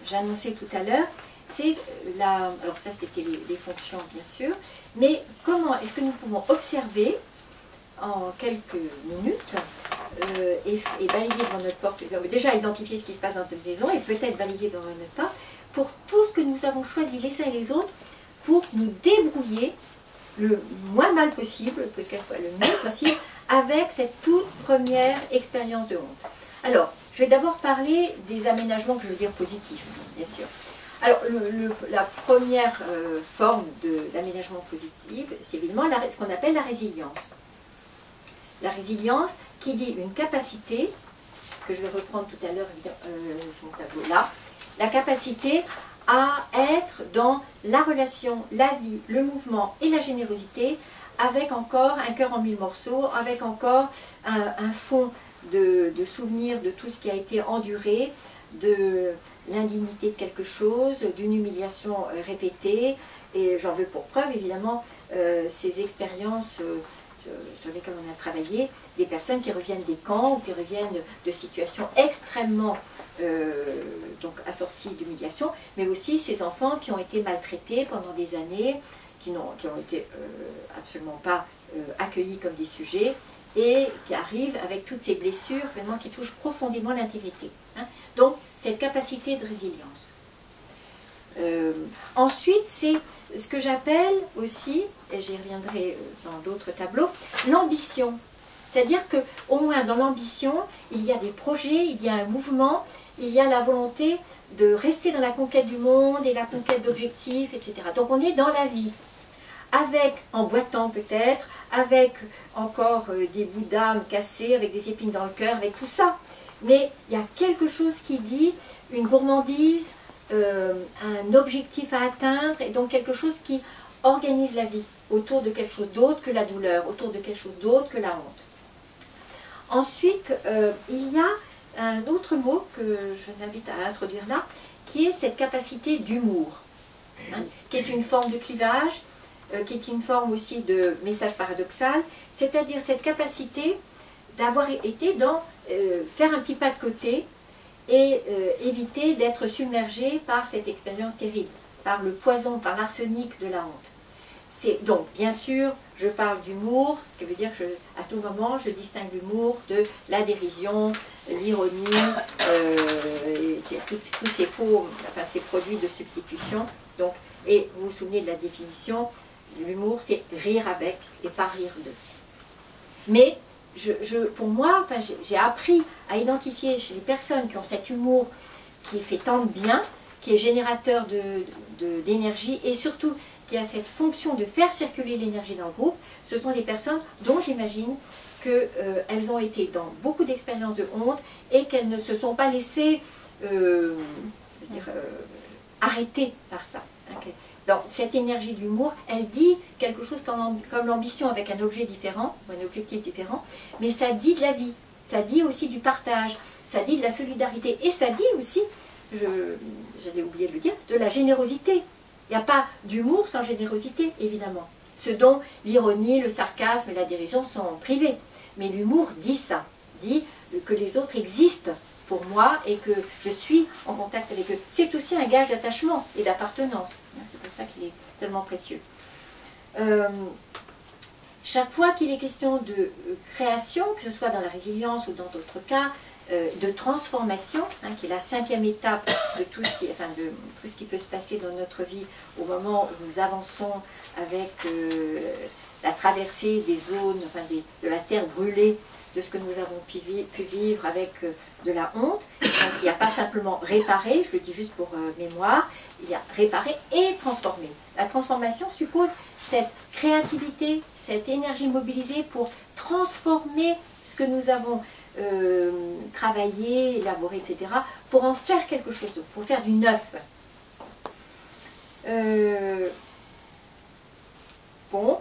j'annonçais tout à l'heure, c'est alors ça c'était les fonctions bien sûr, mais comment est-ce que nous pouvons observer en quelques minutes et balayer devant notre porte, déjà identifier ce qui se passe dans notre maison et peut-être balayer devant notre porte, pour tout ce que nous avons choisi les uns et les autres pour nous débrouiller le moins mal possible, peut-être le mieux possible, avec cette toute première expérience de honte. Alors, je vais d'abord parler des aménagements que je veux dire positifs, bien sûr. Alors, la première forme d'aménagement positif, c'est évidemment ce qu'on appelle la résilience. La résilience qui dit une capacité, que je vais reprendre tout à l'heure, mon tableau là, la capacité à être dans la relation, la vie, le mouvement et la générosité, avec encore un cœur en mille morceaux, avec encore un fond de souvenirs de tout ce qui a été enduré, de l'indignité de quelque chose, d'une humiliation répétée, et j'en veux pour preuve évidemment ces expériences sur lesquelles on a travaillé, des personnes qui reviennent des camps ou qui reviennent de situations extrêmement donc assorties d'humiliation, mais aussi ces enfants qui ont été maltraités pendant des années, qui ont été absolument pas accueillis comme des sujets, et qui arrivent avec toutes ces blessures vraiment qui touchent profondément l'intégrité. Hein. Donc, cette capacité de résilience. Ensuite, c'est ce que j'appelle aussi, et j'y reviendrai dans d'autres tableaux, l'ambition. C'est-à-dire qu'au moins dans l'ambition, il y a des projets, il y a un mouvement, il y a la volonté de rester dans la conquête du monde et la conquête d'objectifs, etc. Donc on est dans la vie. avec, en boitant peut-être, avec encore des bouts d'âme cassés, avec des épines dans le cœur, avec tout ça. Mais il y a quelque chose qui dit une gourmandise, un objectif à atteindre, et donc quelque chose qui organise la vie autour de quelque chose d'autre que la douleur, autour de quelque chose d'autre que la honte. Ensuite, il y a un autre mot que je vous invite à introduire là, qui est cette capacité d'humour, hein, qui est une forme de clivage, qui est une forme aussi de message paradoxal, c'est-à-dire cette capacité d'avoir été dans faire un petit pas de côté et éviter d'être submergé par cette expérience terrible, par le poison, par l'arsenic de la honte. Donc, bien sûr, je parle d'humour, ce qui veut dire que à tout moment, je distingue l'humour de la dérision, l'ironie, tous ces faux, enfin ces produits de substitution. Donc, et vous vous souvenez de la définition, l'humour c'est rire avec et pas rire de. Mais pour moi, enfin, j'ai appris à identifier chez les personnes qui ont cet humour qui fait tant de bien, qui est générateur d'énergie et surtout qui a cette fonction de faire circuler l'énergie dans le groupe. Ce sont des personnes dont j'imagine qu'elles ont été dans beaucoup d'expériences de honte et qu'elles ne se sont pas laissées arrêter par ça. Okay. Donc, cette énergie d'humour, elle dit quelque chose comme l'ambition avec un objet différent, ou un objectif différent, mais ça dit de la vie, ça dit aussi du partage, ça dit de la solidarité, et ça dit aussi, j'avais oublié de le dire, de la générosité. Il n'y a pas d'humour sans générosité, évidemment. Ce dont l'ironie, le sarcasme et la dérision sont privés. Mais l'humour dit ça, dit que les autres existent pour moi et que je suis en contact avec eux. C'est aussi un gage d'attachement et d'appartenance. C'est pour ça qu'il est tellement précieux. Chaque fois qu'il est question de création, que ce soit dans la résilience ou dans d'autres cas, de transformation, hein, qui est la 5e étape de tout ce qui peut se passer dans notre vie au moment où nous avançons avec la traversée des zones, enfin de la terre brûlée, de ce que nous avons pu vivre avec de la honte. Donc il n'y a pas simplement réparer, je le dis juste pour mémoire, il y a réparer et transformer. La transformation suppose cette créativité, cette énergie mobilisée pour transformer ce que nous avons travaillé, élaboré, etc., pour en faire quelque chose d'autre, pour faire du neuf. Bon,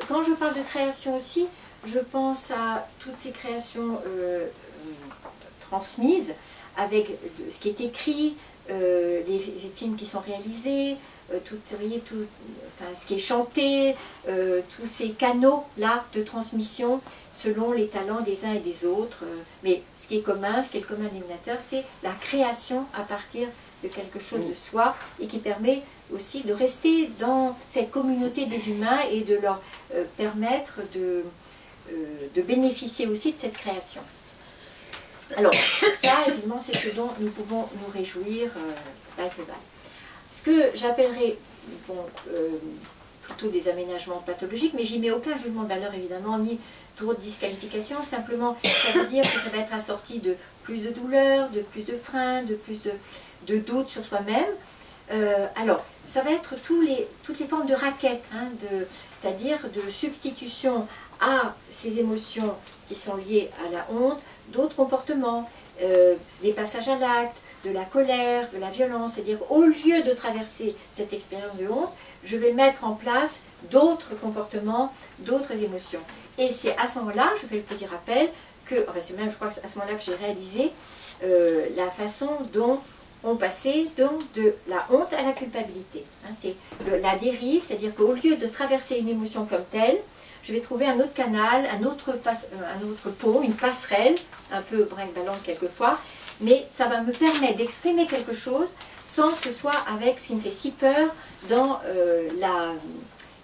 quand je parle de création aussi, je pense à toutes ces créations transmises, avec ce qui est écrit, les films qui sont réalisés, ce qui est chanté, tous ces canaux-là de transmission selon les talents des uns et des autres. Mais ce qui est commun, ce qui est le commun dénominateur, c'est la création à partir de quelque chose de soi et qui permet aussi de rester dans cette communauté des humains et de leur permettre de bénéficier aussi de cette création. Alors, ça, évidemment, c'est ce dont nous pouvons nous réjouir bail que bail. Ce que j'appellerais plutôt des aménagements pathologiques, mais j'y mets aucun jugement de valeur, évidemment, ni trop de disqualification. Simplement, ça veut dire que ça va être assorti de plus de douleur, de plus de freins, de plus de doutes sur soi-même. Alors, ça va être toutes les formes de raquettes, hein, c'est-à-dire de substitution à ces émotions qui sont liées à la honte, d'autres comportements, des passages à l'acte, de la colère, de la violence, c'est-à-dire au lieu de traverser cette expérience de honte, je vais mettre en place d'autres comportements, d'autres émotions. Et c'est à ce moment-là, je fais le petit rappel, enfin c'est même je crois que c'est à ce moment-là que j'ai réalisé la façon dont on passait donc de la honte à la culpabilité. Hein, c'est la dérive, c'est-à-dire qu'au lieu de traverser une émotion comme telle, je vais trouver un autre canal, un autre pont, une passerelle, un peu brinque-ballante quelquefois, mais ça va me permettre d'exprimer quelque chose sans que ce soit avec ce qui me fait si peur dans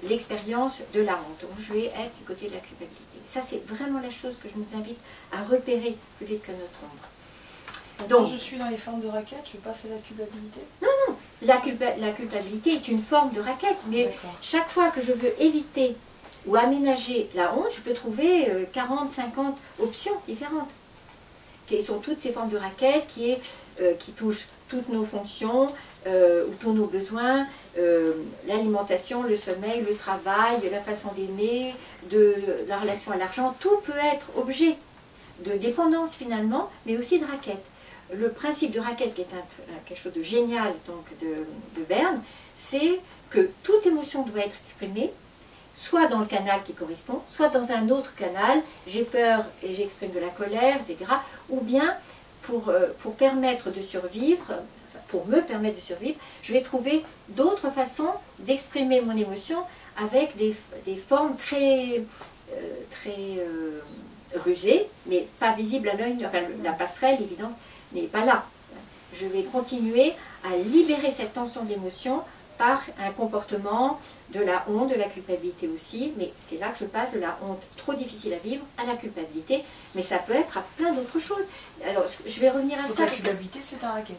l'expérience de la honte. Donc je vais être du côté de la culpabilité. Ça, c'est vraiment la chose que je nous invite à repérer plus vite que notre ombre. Donc, quand je suis dans les formes de raquette, je passe à la culpabilité? Non, la culpabilité est une forme de raquette, mais chaque fois que je veux éviter ou aménager la honte, je peux trouver 40, 50 options différentes, qui sont toutes ces formes de raquettes qui touchent toutes nos fonctions, ou tous nos besoins, l'alimentation, le sommeil, le travail, la façon d'aimer, de la relation à l'argent, tout peut être objet de dépendance finalement, mais aussi de raquette. Le principe de raquette, qui est quelque chose de génial donc de Berne, c'est que toute émotion doit être exprimée, soit dans le canal qui correspond, soit dans un autre canal, j'ai peur et j'exprime de la colère, etc. Ou bien, pour permettre de survivre, pour me permettre de survivre, je vais trouver d'autres façons d'exprimer mon émotion avec des formes très rusées, mais pas visibles à l'œil. Enfin, la passerelle, l'évidence, n'est pas là. Je vais continuer à libérer cette tension de l'émotion par un comportement, de la honte, de la culpabilité aussi, mais c'est là que je passe de la honte trop difficile à vivre à la culpabilité, mais ça peut être à plein d'autres choses. Alors, je vais revenir à Donc ça. la culpabilité, c'est ta raquette.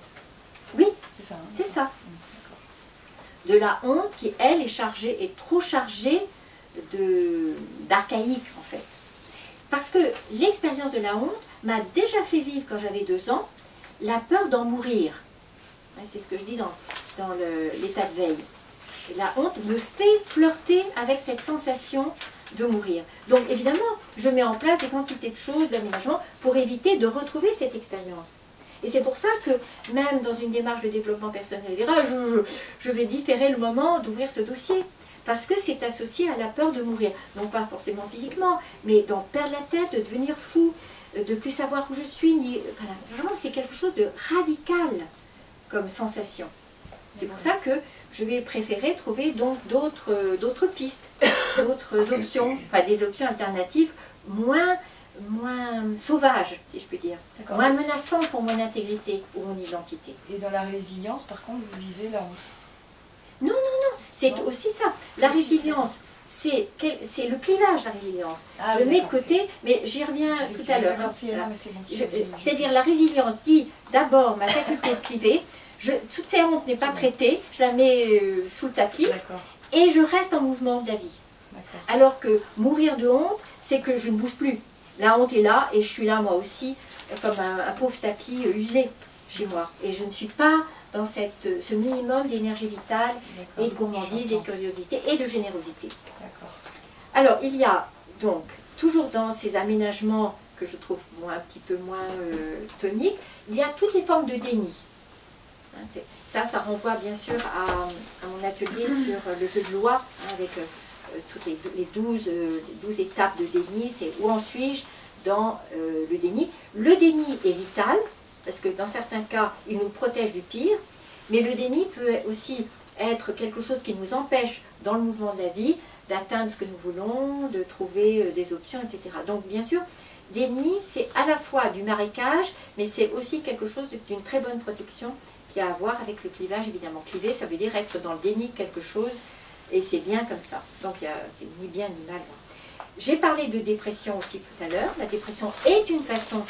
Oui, c'est ça. Hein, c'est ça. De la honte qui, elle, est trop chargée d'archaïque, en fait. Parce que l'expérience de la honte m'a déjà fait vivre, quand j'avais 2 ans, la peur d'en mourir. C'est ce que je dis dans l'état de veille. La honte me fait flirter avec cette sensation de mourir. Donc évidemment, je mets en place des quantités de choses, d'aménagement, pour éviter de retrouver cette expérience. Et c'est pour ça que, même dans une démarche de développement personnel, je vais différer le moment d'ouvrir ce dossier. Parce que c'est associé à la peur de mourir. Non pas forcément physiquement, mais d'en perdre la tête, de devenir fou, de ne plus savoir où je suis. Voilà. Vraiment, c'est quelque chose de radical comme sensation. C'est pour ça que je vais préférer trouver donc d'autres pistes, d'autres options, enfin des options alternatives moins sauvages, si je puis dire, moins menaçantes pour mon intégrité ou mon identité. Et dans la résilience, par contre, vous vivez la honte. Non, c'est aussi ça. La résilience, c'est le clivage, la résilience. Ah, je mets de côté, mais j'y reviens tout à l'heure. C'est C'est-à-dire la résilience dit d'abord ma faculté de cliver, toute cette honte n'est pas traitée, je la mets sous le tapis, et je reste en mouvement de la vie. Alors que mourir de honte, c'est que je ne bouge plus. La honte est là, et je suis là moi aussi, comme un pauvre tapis usé chez moi. Et je ne suis pas dans ce minimum d'énergie vitale et de gourmandise et de curiosité et de générosité. Alors, il y a donc, toujours dans ces aménagements que je trouve un petit peu moins toniques, il y a toutes les formes de déni. Hein, ça renvoie bien sûr à mon atelier sur le jeu de loi, hein, avec toutes les 12 étapes de déni. C'est où en suis-je dans le déni. Le déni est vital, parce que dans certains cas, il nous protège du pire, mais le déni peut aussi être quelque chose qui nous empêche, dans le mouvement de la vie, d'atteindre ce que nous voulons, de trouver des options, etc. Donc, bien sûr, déni, c'est à la fois du marécage, mais c'est aussi quelque chose d'une très bonne protection qui a à voir avec le clivage, évidemment. Cliver, ça veut dire être dans le déni de quelque chose, et c'est bien comme ça. Donc, c'est ni bien ni mal. J'ai parlé de dépression aussi tout à l'heure. La dépression est une façon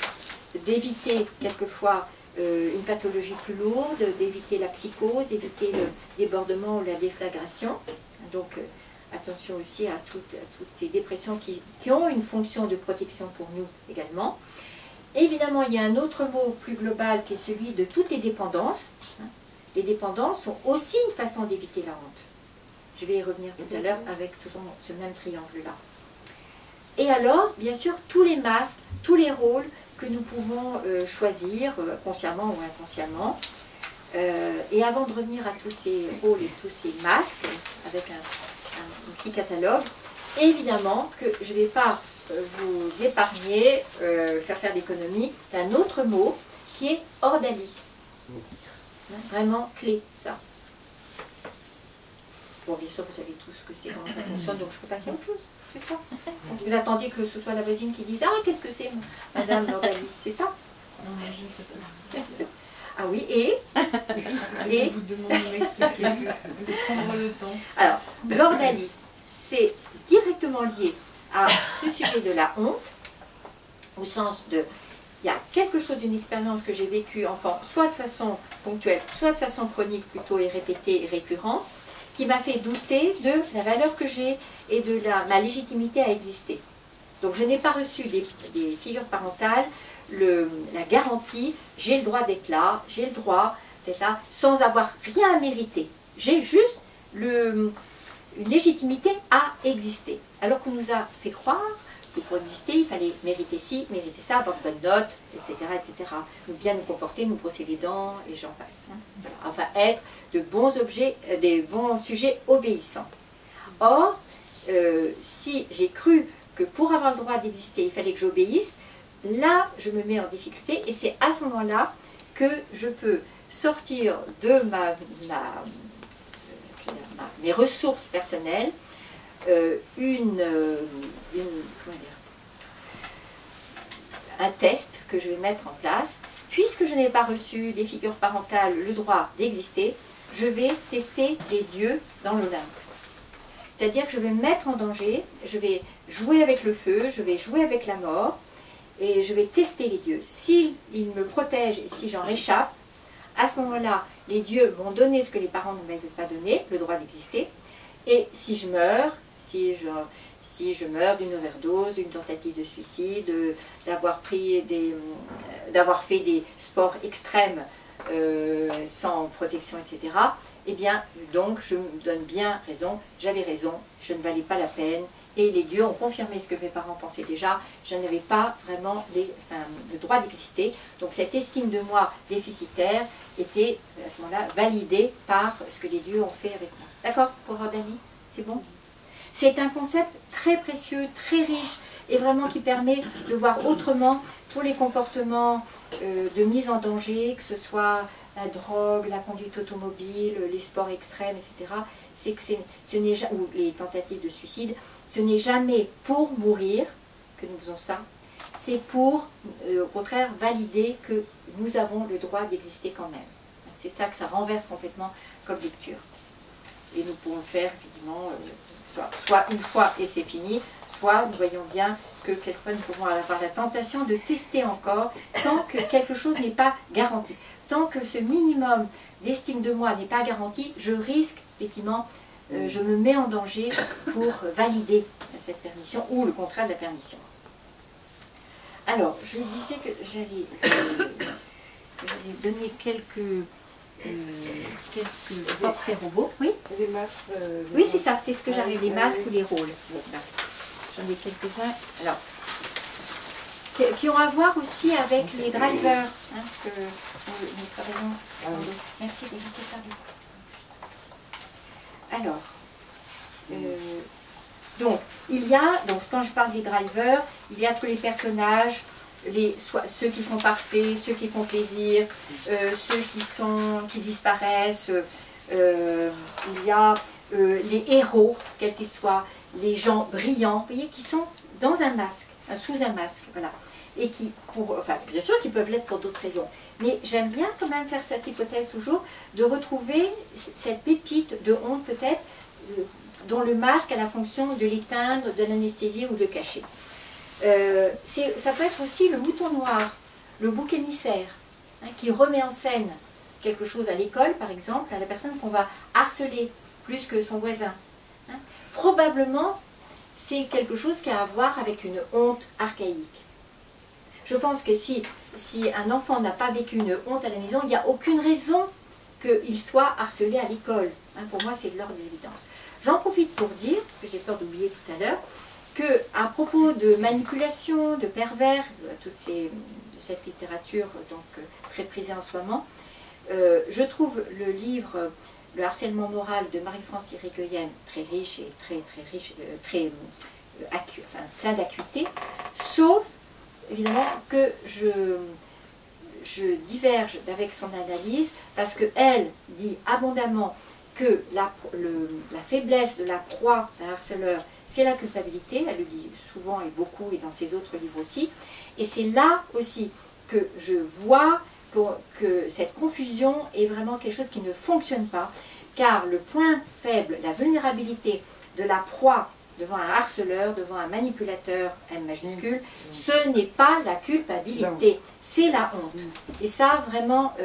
d'éviter quelquefois une pathologie plus lourde, d'éviter la psychose, d'éviter le débordement ou la déflagration. Donc attention aussi à toutes ces dépressions qui ont une fonction de protection pour nous également. Évidemment, il y a un autre mot plus global qui est celui de toutes les dépendances. Les dépendances sont aussi une façon d'éviter la honte. Je vais y revenir tout à l'heure avec toujours ce même triangle-là. Et alors, bien sûr, tous les masques, tous les rôles que nous pouvons choisir, consciemment ou inconsciemment. Et avant de revenir à tous ces rôles et tous ces masques, avec un petit catalogue, évidemment que je ne vais pas vous épargner, faire d'économie d'un autre mot qui est ordalie. Vraiment clé, ça. Bon, bien sûr, vous savez tous ce que c'est, comment ça fonctionne, donc je peux passer à autre chose. C'est ça. Vous attendiez que ce soit la voisine qui dise « Ah, qu'est-ce que c'est, madame l'ordalie ?» C'est ça? Non, mais je ne sais pas. Ah oui, et je vous demande de m'expliquer, de prendre le temps. Alors, l'ordalie, c'est directement lié à ce sujet de la honte, au sens de, il y a quelque chose d'une expérience que j'ai vécue enfant, soit de façon ponctuelle, soit de façon chronique plutôt et répétée et récurrente, qui m'a fait douter de la valeur que j'ai et de ma légitimité à exister. Donc je n'ai pas reçu des figures parentales la garantie, j'ai le droit d'être là, j'ai le droit être là sans avoir rien à mériter. J'ai juste une légitimité à exister. Alors qu'on nous a fait croire que pour exister, il fallait mériter ci, mériter ça, avoir de bonnes notes, etc., etc. Nous bien nous comporter, nous brosser les dents, et j'en passe. Hein. Voilà. Enfin, être de bons objets, des bons sujets obéissants. Or, si j'ai cru que pour avoir le droit d'exister, il fallait que j'obéisse, là, je me mets en difficulté, et c'est à ce moment-là que je peux sortir de mes ressources personnelles un test que je vais mettre en place. Puisque je n'ai pas reçu des figures parentales le droit d'exister, je vais tester les dieux dans l'Olympe. C'est-à-dire que je vais me mettre en danger, je vais jouer avec le feu, je vais jouer avec la mort, et je vais tester les dieux. S'ils me protègent et si j'en réchappe, à ce moment-là, les dieux m'ont donné ce que les parents ne m'avaient pas donné, le droit d'exister. Et si je meurs, si je meurs d'une overdose, d'une tentative de suicide, d'avoir fait des sports extrêmes sans protection, etc., eh bien, donc, je me donne bien raison, j'avais raison, je ne valais pas la peine, et les dieux ont confirmé ce que mes parents pensaient déjà, je n'avais pas vraiment le droit d'exister. Donc cette estime de moi déficitaire était à ce moment-là validée par ce que les dieux ont fait avec moi. D'accord pour Rodali? C'est bon? C'est un concept très précieux, très riche, et vraiment qui permet de voir autrement tous les comportements de mise en danger, que ce soit la drogue, la conduite automobile, les sports extrêmes, etc. C'est que ou les tentatives de suicide, ce n'est jamais pour mourir que nous faisons ça, c'est pour, au contraire, valider que nous avons le droit d'exister quand même. C'est ça que ça renverse complètement comme lecture. Et nous pouvons le faire, effectivement, soit une fois et c'est fini, soit nous voyons bien que quelquefois nous pouvons avoir la tentation de tester encore tant que quelque chose n'est pas garanti. Tant que ce minimum d'estime de moi n'est pas garanti, je risque, effectivement, je me mets en danger pour valider cette permission ou le contraire de la permission. Alors, je disais que j'allais donner quelques portraits robots. Oui, les masques. oui, c'est ça, c'est ce que j'arrive, les masques ou les rôles. J'en ai quelques-uns. Alors, qui ont à voir aussi avec les drivers que nous travaillons. Merci d'éviter ça. Alors, donc, quand je parle des drivers, il y a tous les personnages, ceux qui sont parfaits, ceux qui font plaisir, ceux qui disparaissent, il y a les héros, quels qu'ils soient, les gens brillants, vous voyez, qui sont dans un masque, sous un masque, voilà. Et qui, bien sûr qu'ils peuvent l'être pour d'autres raisons, mais j'aime bien quand même faire cette hypothèse toujours, de retrouver cette pépite de honte peut-être, dont le masque a la fonction de l'éteindre, de l'anesthésier ou de cacher. Ça peut être aussi le mouton noir, le bouc émissaire, qui remet en scène quelque chose à l'école, par exemple, à la personne qu'on va harceler plus que son voisin. Probablement, c'est quelque chose qui a à voir avec une honte archaïque. Je pense que si un enfant n'a pas vécu une honte à la maison, il n'y a aucune raison qu'il soit harcelé à l'école. Pour moi, c'est de l'ordre de l'évidence. J'en profite pour dire, que j'ai peur d'oublier tout à l'heure, qu'à propos de manipulation, de pervers, de cette littérature donc, très prisée en ce moment, je trouve le livre « Le harcèlement moral » de Marie-France Irigoyen très riche et très plein d'acuité, sauf évidemment que je diverge avec son analyse parce qu'elle dit abondamment que la faiblesse de la proie d'un harceleur, c'est la culpabilité, elle le dit souvent et beaucoup et dans ses autres livres aussi, et c'est là aussi que je vois que cette confusion est vraiment quelque chose qui ne fonctionne pas, car le point faible, la vulnérabilité de la proie devant un harceleur, devant un manipulateur, M majuscule, ce n'est pas la culpabilité, c'est la honte. Et ça, vraiment,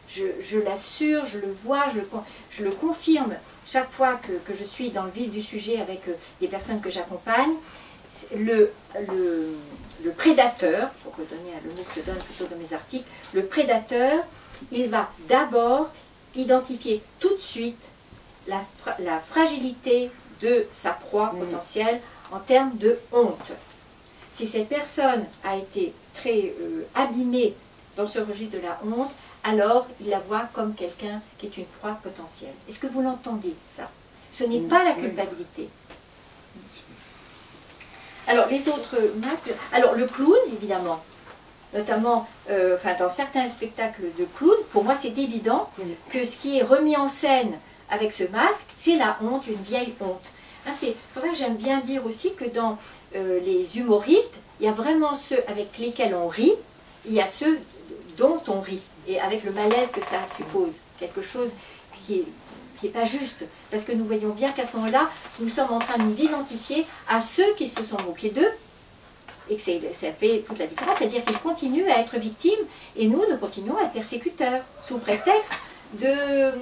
je l'assure, je le vois, je le confirme chaque fois que je suis dans le vif du sujet avec des personnes que j'accompagne. Le prédateur, pour redonner le mot que je donne plutôt dans mes articles, le prédateur il va d'abord identifier tout de suite la fragilité de sa proie potentielle en termes de honte. Si cette personne a été très abîmée dans ce registre de la honte, alors il la voit comme quelqu'un qui est une proie potentielle. Est-ce que vous l'entendez, ça? Ce n'est pas la culpabilité. Alors, les autres masques... Alors, le clown, évidemment, notamment dans certains spectacles de clown, pour moi, c'est évident que ce qui est remis en scène avec ce masque, c'est la honte, une vieille honte. Hein, c'est pour ça que j'aime bien dire aussi que dans les humoristes, il y a vraiment ceux avec lesquels on rit, il y a ceux dont on rit, et avec le malaise que ça suppose, quelque chose qui n'est pas juste, parce que nous voyons bien qu'à ce moment-là, nous sommes en train de nous identifier à ceux qui se sont moqués d'eux, et que ça fait toute la différence, c'est-à-dire qu'ils continuent à être victimes, et nous continuons à être persécuteurs, sous prétexte d'une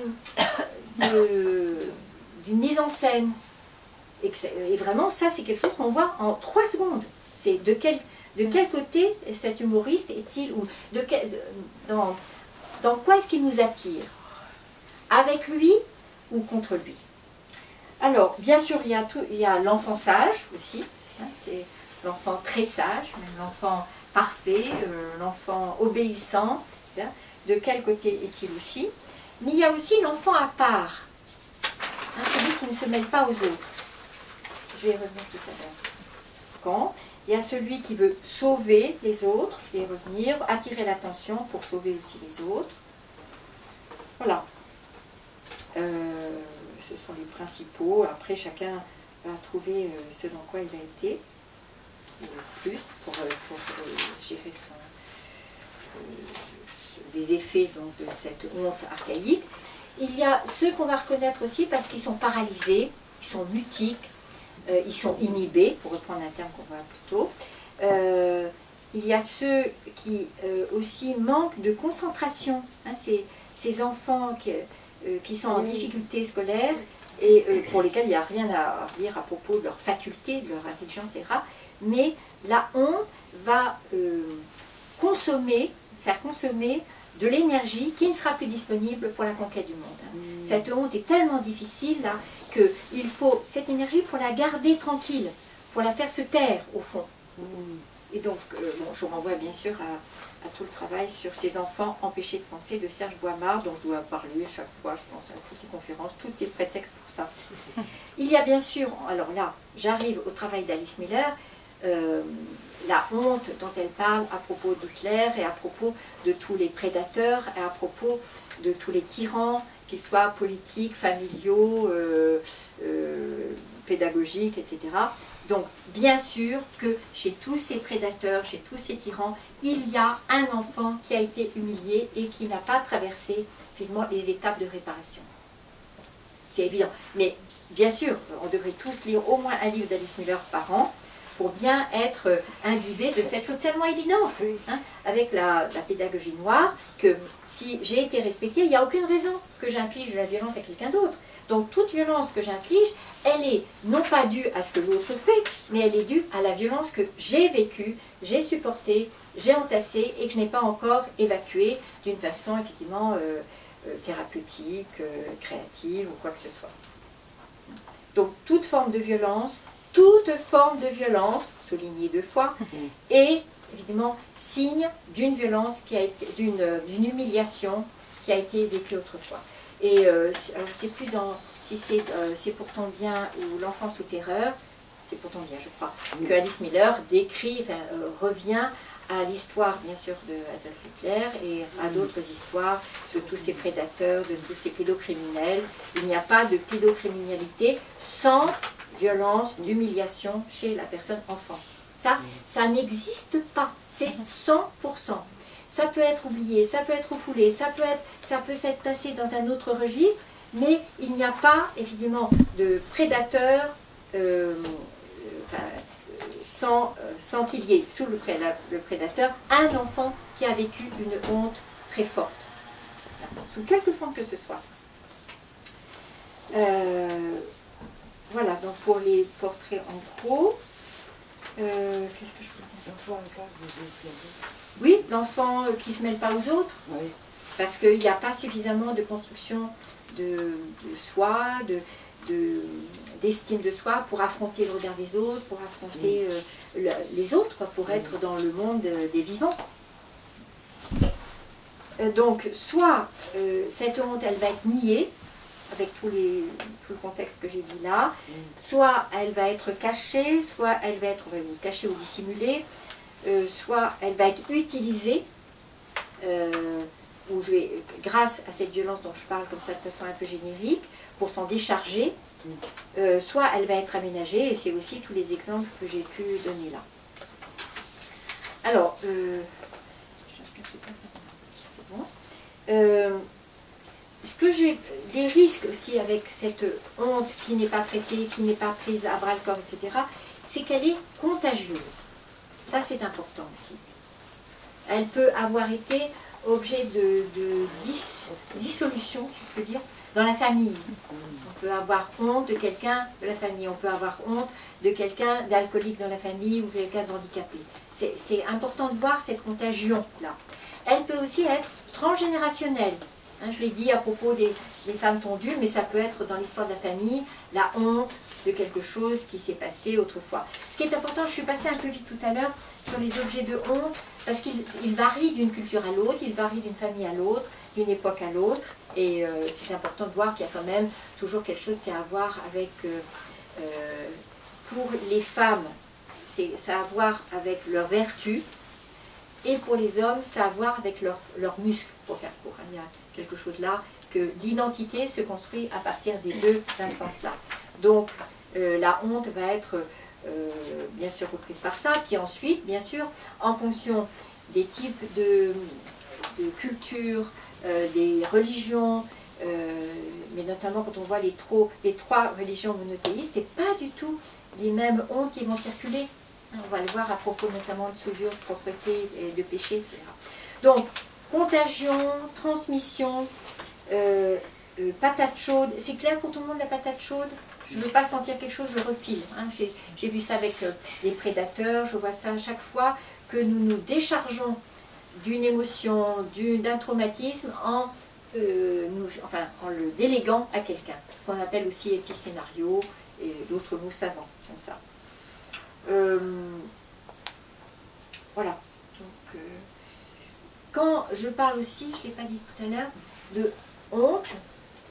mise en scène. Et vraiment, ça, c'est quelque chose qu'on voit en 3 secondes. C'est de quel côté cet humoriste est-il, ou dans quoi est-ce qu'il nous attire? Avec lui ou contre lui? Alors, bien sûr, il y a l'enfant sage aussi, hein, c'est l'enfant très sage, l'enfant parfait, l'enfant obéissant. Hein, de quel côté est-il aussi? Mais il y a aussi l'enfant à part, hein, celui qui ne se mêle pas aux autres. Je vais y revenir tout à l'heure. Quand il y a celui qui veut sauver les autres, et revenir, attirer l'attention pour sauver aussi les autres. Voilà. Ce sont les principaux. Après, chacun va trouver ce dans quoi il a été, plus, pour gérer des effets donc, de cette honte archaïque. Il y a ceux qu'on va reconnaître aussi parce qu'ils sont paralysés, ils sont mutiques, ils sont inhibés, pour reprendre un terme qu'on voit plus tôt. Il y a ceux qui aussi manquent de concentration. Hein, ces enfants qui sont en difficulté scolaire et pour lesquels il n'y a rien à dire à propos de leur faculté, de leur intelligence, etc. Mais la honte va faire consommer de l'énergie qui ne sera plus disponible pour la conquête du monde. Cette honte est tellement difficile là, qu'il faut cette énergie pour la garder tranquille, pour la faire se taire au fond. Et donc, je renvoie bien sûr à tout le travail sur ces enfants empêchés de penser de Serge Boimard, dont je dois parler chaque fois, je pense, à toutes les conférences, tout est prétexte pour ça. Il y a bien sûr, alors là, j'arrive au travail d'Alice Miller, la honte dont elle parle à propos d'Hitler et à propos de tous les prédateurs et à propos de tous les tyrans, qu'ils soient politiques, familiaux, pédagogiques, etc. Donc, bien sûr que chez tous ces prédateurs, chez tous ces tyrans, il y a un enfant qui a été humilié et qui n'a pas traversé finalement les étapes de réparation. C'est évident. Mais bien sûr, on devrait tous lire au moins un livre d'Alice Miller par an pour bien être imbibé de cette chose tellement évidente, hein, avec la pédagogie noire, que si j'ai été respectée, il n'y a aucune raison que j'inflige la violence à quelqu'un d'autre. Donc toute violence que j'inflige, elle est non pas due à ce que l'autre fait, mais elle est due à la violence que j'ai vécue, j'ai supportée, j'ai entassée et que je n'ai pas encore évacuée d'une façon effectivement thérapeutique, créative ou quoi que ce soit. Donc toute forme de violence, soulignée 2 fois, est évidemment signe d'une violence qui a été, d'une humiliation qui a été vécue autrefois. Et alors je ne sais plus si c'est pour ton bien ou l'enfant sous terreur, c'est pour ton bien je crois, que Alice Miller décrit, revient à l'histoire bien sûr de Adolf Hitler et à d'autres histoires de tous ces prédateurs, de tous ces pédocriminels. Il n'y a pas de pédocriminalité sans violence, d'humiliation chez la personne enfant. Ça n'existe pas, c'est 100%. Ça peut être oublié, ça peut être refoulé, ça peut s'être passé dans un autre registre, mais il n'y a pas, évidemment, de prédateur sans qu'il y ait sous le prédateur un enfant qui a vécu une honte très forte, sous quelque forme que ce soit. Voilà, donc pour les portraits en gros, qu'est-ce que je peux dire? L'enfant à part, oui, l'enfant qui ne se mêle pas aux autres. Oui. parce qu'il n'y a pas suffisamment de construction de soi, d'estime de soi pour affronter le regard des autres, pour affronter les autres, quoi, pour être dans le monde des vivants. Donc, soit cette honte, elle va être niée, avec tout le contexte que j'ai dit là, soit elle va être cachée, soit elle va être cachée ou dissimulée, soit elle va être utilisée, grâce à cette violence dont je parle comme ça de façon un peu générique, pour s'en décharger, soit elle va être aménagée, et c'est aussi tous les exemples que j'ai pu donner là. Alors, les risques aussi avec cette honte qui n'est pas traitée, qui n'est pas prise à bras le corps, etc., c'est qu'elle est contagieuse. Ça, c'est important aussi. Elle peut avoir été objet de dissolution, si je peux dire, dans la famille. On peut avoir honte de quelqu'un de la famille, on peut avoir honte de quelqu'un d'alcoolique dans la famille ou de quelqu'un d'handicapé. C'est important de voir cette contagion-là. Elle peut aussi être transgénérationnelle. Hein, je l'ai dit à propos des femmes tondues, mais ça peut être dans l'histoire de la famille, la honte de quelque chose qui s'est passé autrefois. Ce qui est important, je suis passée un peu vite tout à l'heure sur les objets de honte, parce qu'ils varient d'une culture à l'autre, ils varient d'une famille à l'autre, d'une époque à l'autre, et c'est important de voir qu'il y a quand même toujours quelque chose qui a à voir avec, pour les femmes, ça a à voir avec leur vertu, et pour les hommes, ça a à voir avec leurs muscles, pour faire court. Il y a quelque chose là, que l'identité se construit à partir des deux instances-là. Donc, la honte va être bien sûr reprise par ça, puis ensuite, bien sûr, en fonction des types de culture, des religions, mais notamment quand on voit les trois religions monothéistes, c'est pas du tout les mêmes hontes qui vont circuler. On va le voir à propos notamment de souillure, de propreté et de péché, etc. Donc, contagion, transmission, patate chaude. C'est clair pour tout le monde la patate chaude? Je ne veux pas sentir quelque chose, je refile. Hein. J'ai vu ça avec les prédateurs, je vois ça à chaque fois que nous nous déchargeons d'une émotion, d'un traumatisme en le déléguant à quelqu'un. Ce qu'on appelle aussi épicénario et d'autres mots savants, comme ça. Voilà. Donc, quand je parle aussi, je ne l'ai pas dit tout à l'heure, de honte,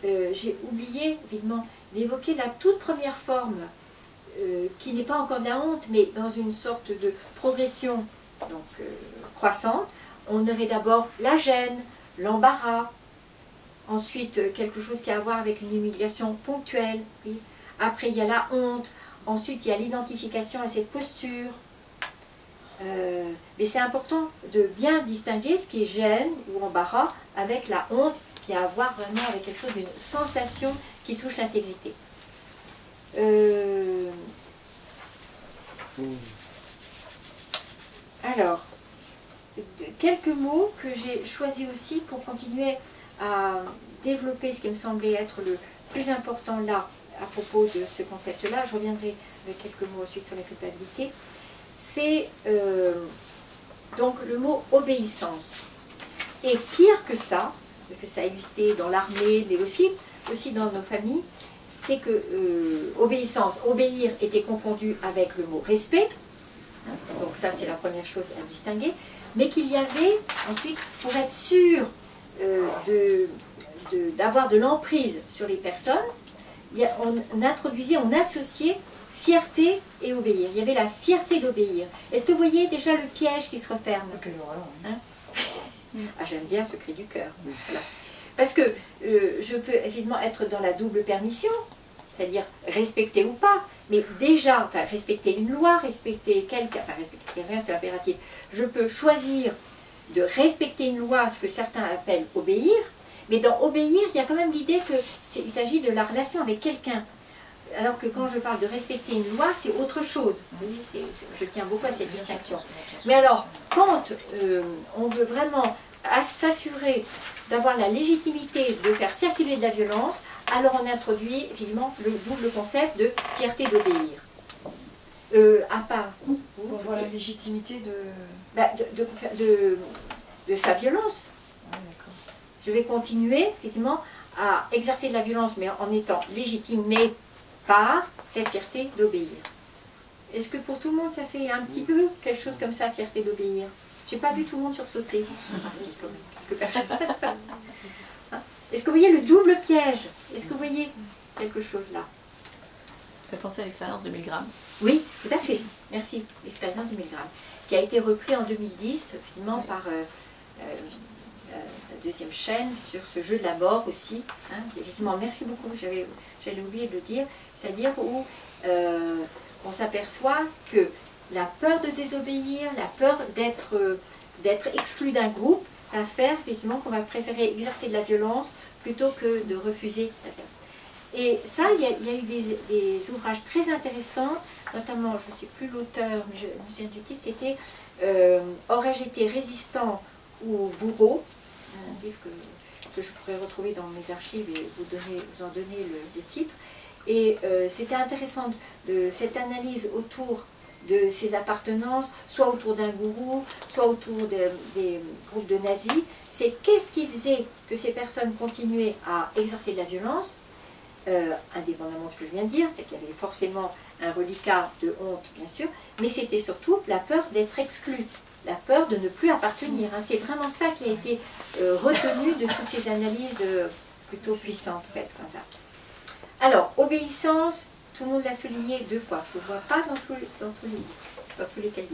j'ai oublié évidemment d'évoquer la toute première forme qui n'est pas encore de la honte, mais dans une sorte de progression donc, croissante. On aurait d'abord la gêne, l'embarras, ensuite quelque chose qui a à voir avec une humiliation ponctuelle, oui. Après il y a la honte, ensuite il y a l'identification à cette posture. Mais c'est important de bien distinguer ce qui est gêne ou embarras avec la honte qui a à voir vraiment avec quelque chose d'une sensation qui touche l'intégrité. Alors, quelques mots que j'ai choisis aussi pour continuer à développer ce qui me semblait être le plus important là à propos de ce concept-là. Je reviendrai avec quelques mots ensuite sur la culpabilité. C'est donc le mot obéissance. Et pire que ça existait dans l'armée, mais aussi dans nos familles, c'est que obéissance, obéir était confondu avec le mot respect. Hein, donc ça c'est la première chose à distinguer. Mais qu'il y avait ensuite, pour être sûr d'avoir de l'emprise sur les personnes, on introduisait, on associait fierté et obéir. Il y avait la fierté d'obéir. Est-ce que vous voyez déjà le piège qui se referme? Hein? Ah, j'aime bien ce cri du cœur. Voilà. Parce que je peux évidemment être dans la double permission, c'est-à-dire respecter ou pas, mais déjà, enfin respecter une loi, respecter quelqu'un, enfin respecter quelqu'un c'est l'impératif. Je peux choisir de respecter une loi, ce que certains appellent obéir, mais dans obéir, il y a quand même l'idée qu'il s'agit de la relation avec quelqu'un. Alors que quand je parle de respecter une loi, c'est autre chose. Vous voyez, je tiens beaucoup à cette distinction. Mais alors, quand on veut vraiment s'assurer d'avoir la légitimité de faire circuler de la violence, alors on introduit évidemment le double concept de fierté d'obéir. À part pour avoir la légitimité de sa violence. Ah, d'accord. je vais continuer, effectivement, à exercer de la violence, mais en étant légitimée par cette fierté d'obéir. Est-ce que pour tout le monde, ça fait un petit peu quelque chose comme ça, fierté d'obéir? J'ai pas vu tout le monde sursauter. Ah si, quand même, quelques personnes. Hein? Est-ce que vous voyez le double piège? Est-ce que vous voyez quelque chose là? Ça fait penser à l'expérience de 1000 grammes. Oui, tout à fait. Merci. L'expérience de 1000 grammes, qui a été repris en 2010, finalement, par la deuxième chaîne, sur ce jeu de la mort aussi. Hein. Effectivement, merci beaucoup, j'allais oublier de le dire. C'est-à-dire où on s'aperçoit que la peur de désobéir, la peur d'être exclu d'un groupe, va faire effectivement qu'on va préférer exercer de la violence plutôt que de refuser la violence. Et ça, il y a eu des ouvrages très intéressants, notamment, je ne sais plus l'auteur, mais je me souviens du titre, c'était Aurais-je été résistant ou bourreau? C'est un livre que je pourrais retrouver dans mes archives et vous en donner le titre. Et c'était intéressant cette analyse autour de ces appartenances, soit autour d'un gourou, soit autour des groupes de nazis. C'est qu'est-ce qui faisait que ces personnes continuaient à exercer de la violence, indépendamment de ce que je viens de dire, c'est qu'il y avait forcément un reliquat de honte, bien sûr, mais c'était surtout la peur d'être exclu, la peur de ne plus appartenir. Hein. C'est vraiment ça qui a été retenu de toutes ces analyses plutôt puissantes faites comme ça. Alors, obéissance, tout le monde l'a souligné 2 fois, je ne vois pas dans tous les cahiers.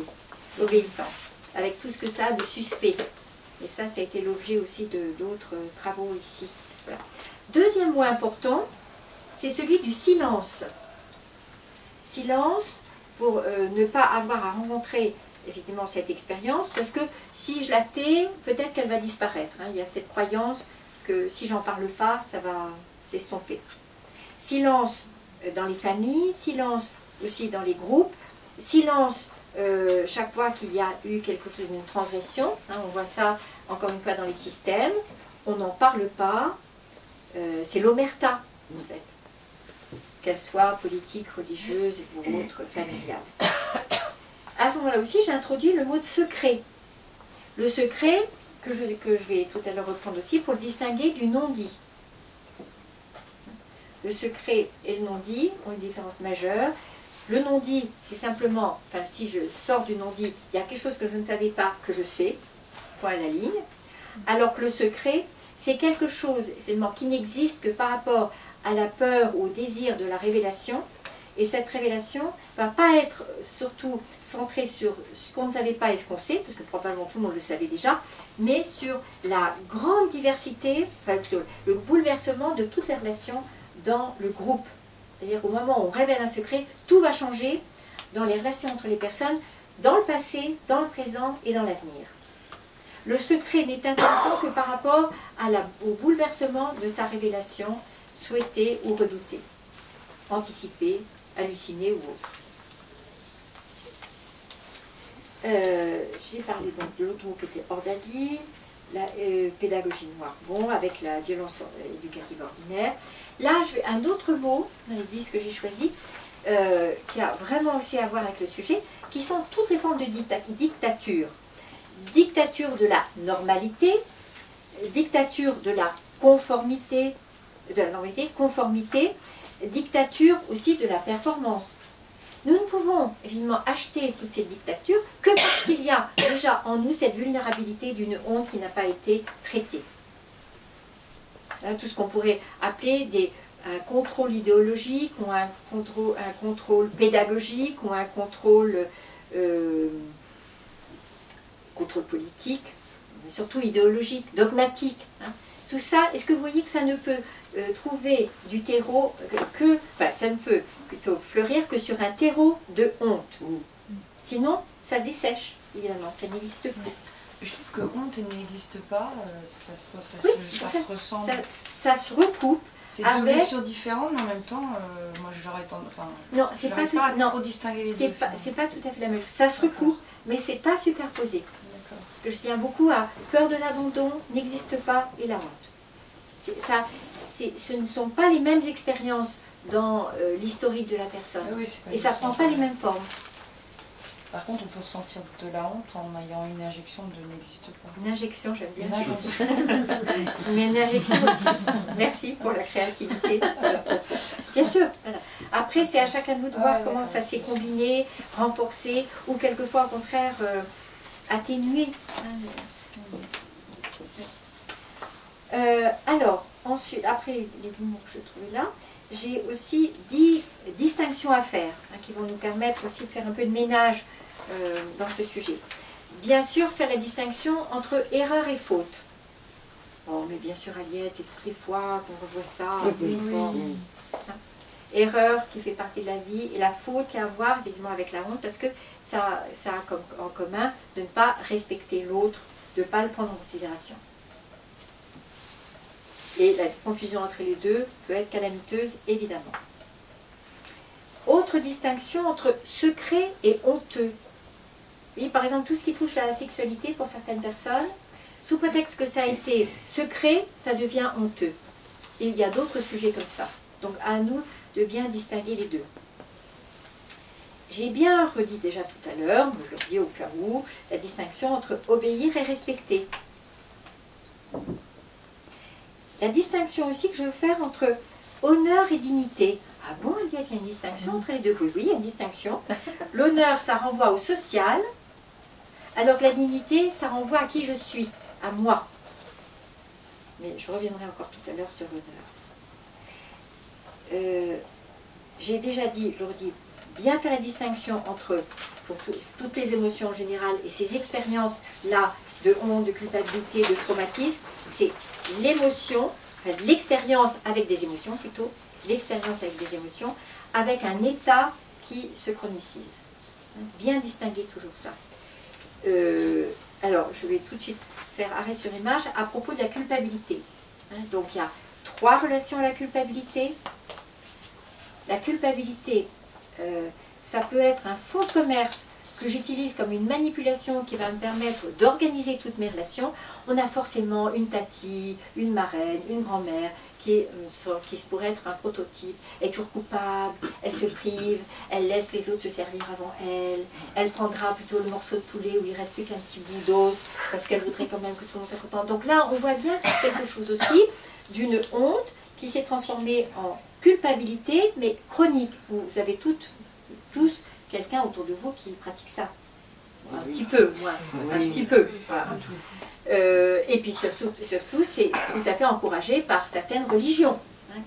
Obéissance, avec tout ce que ça a de suspect. Et ça a été l'objet aussi d'autres travaux ici. Voilà. Deuxième mot important, c'est celui du silence. Silence pour ne pas avoir à rencontrer effectivement cette expérience, parce que si je la tais, peut-être qu'elle va disparaître. Hein. Il y a cette croyance que si j'en parle pas, ça va s'estomper. Silence dans les familles, silence aussi dans les groupes, silence chaque fois qu'il y a eu quelque chose d'une transgression. Hein, on voit ça encore une fois dans les systèmes, on n'en parle pas, c'est l'omerta en fait. Qu'elle soit politique, religieuse ou autre, familiale. À ce moment-là aussi, j'ai introduit le mot de secret. Le secret, que je vais tout à l'heure reprendre aussi, pour le distinguer du non-dit. Le secret et le non-dit ont une différence majeure. Le non-dit, c'est simplement, enfin si je sors du non-dit, il y a quelque chose que je ne savais pas, que je sais, point à la ligne. Alors que le secret, c'est quelque chose finalement, qui n'existe que par rapport à la peur ou au désir de la révélation. Et cette révélation ne va pas être surtout centrée sur ce qu'on ne savait pas et ce qu'on sait, parce que probablement tout le monde le savait déjà, mais sur la grande diversité, enfin plutôt le bouleversement de toutes les relations dans le groupe. C'est-à-dire qu'au moment où on révèle un secret, tout va changer dans les relations entre les personnes, dans le passé, dans le présent et dans l'avenir. Le secret n'est intéressant que par rapport au bouleversement de sa révélation, souhaitée ou redoutée, anticipée, hallucinée ou autre. J'ai parlé donc de l'autre mot qui était ordalie, la pédagogie noire, bon, avec la violence éducative ordinaire. Là, un autre mot dans les 10 que j'ai choisi, qui a vraiment aussi à voir avec le sujet, qui sont toutes les formes de dictature. Dictature de la normalité, dictature de la conformité, conformité, dictature aussi de la performance. Nous ne pouvons évidemment acheter toutes ces dictatures que parce qu'il y a déjà en nous cette vulnérabilité d'une honte qui n'a pas été traitée. Hein, tout ce qu'on pourrait appeler un contrôle idéologique ou un contrôle pédagogique ou un contrôle politique, mais surtout idéologique, dogmatique. Hein. Tout ça, est-ce que vous voyez que ça ne peut trouver du terreau ça ne peut plutôt fleurir que sur un terreau de honte. Sinon, ça se dessèche, évidemment, ça n'existe plus. Je trouve que honte n'existe pas, ça se ressemble. Ça se recoupe. C'est deux blessures différentes, mais en même temps, moi j'aurais tendance. Non, c'est pas pas à trop distinguer les deux. C'est pas tout à fait la même chose. Ça se recoupe, mais c'est pas superposé. Parce que je tiens beaucoup à peur de l'abandon, n'existe pas, et la honte. Ce ne sont pas les mêmes expériences dans l'historique de la personne. Oui, et ça ne prend pas les mêmes formes. Par contre, on peut ressentir de la honte en ayant une injection de n'existe pas. Une injection, j'aime bien. Une injection. Mais une injection aussi. Merci pour la créativité. Bien sûr. Voilà. Après, c'est à chacun de nous de voir comment ça s'est combiné, renforcé, ou quelquefois, au contraire, atténué. Alors, ensuite, après les mots que je trouvais là, j'ai aussi 10 distinctions à faire, qui vont nous permettre aussi de faire un peu de ménage dans ce sujet. Bien sûr, faire la distinction entre erreur et faute. Bon, mais bien sûr, Aliette, c'est toutes les fois qu'on revoit ça. Bon. Erreur qui fait partie de la vie et la faute qui a à voir évidemment avec la honte, parce que ça a comme, en commun de ne pas respecter l'autre, de ne pas le prendre en considération. Et la confusion entre les deux peut être calamiteuse, évidemment. Autre distinction entre secret et honteux. Oui, par exemple, tout ce qui touche à la sexualité pour certaines personnes, sous prétexte que ça a été secret, ça devient honteux. Et il y a d'autres sujets comme ça. Donc à nous de bien distinguer les deux. J'ai bien redit déjà tout à l'heure, mais je le redis au cas où, la distinction entre obéir et respecter. La distinction aussi que je veux faire entre honneur et dignité. Ah bon, il y a une distinction entre les deux? Oui, oui, il y a une distinction. L'honneur, ça renvoie au social, alors que la dignité, ça renvoie à qui je suis, à moi. Mais je reviendrai encore tout à l'heure sur l'honneur. J'ai déjà dit, je le redis, bien faire la distinction entre pour toutes les émotions en général et ces expériences-là de honte, de culpabilité, de traumatisme, c'est l'émotion, enfin, l'expérience avec des émotions plutôt, l'expérience avec des émotions, avec un état qui se chronicise. Bien distinguer toujours ça. Alors, je vais tout de suite faire arrêt sur image à propos de la culpabilité. Donc, il y a 3 relations à la culpabilité. La culpabilité, ça peut être un fonds de commerce que j'utilise comme une manipulation qui va me permettre d'organiser toutes mes relations. On a forcément une tati, une marraine, une grand-mère qui pourrait être un prototype. Elle est toujours coupable, elle se prive, elle laisse les autres se servir avant elle, elle prendra plutôt le morceau de poulet où il ne reste plus qu'un petit bout d'os parce qu'elle voudrait quand même que tout le monde soit content. Donc là, on voit bien quelque chose aussi d'une honte qui s'est transformée en culpabilité, mais chronique. Vous avez tous quelqu'un autour de vous qui pratique ça. Un petit peu, moi, un petit peu. Voilà. Et puis surtout c'est tout à fait encouragé par certaines religions,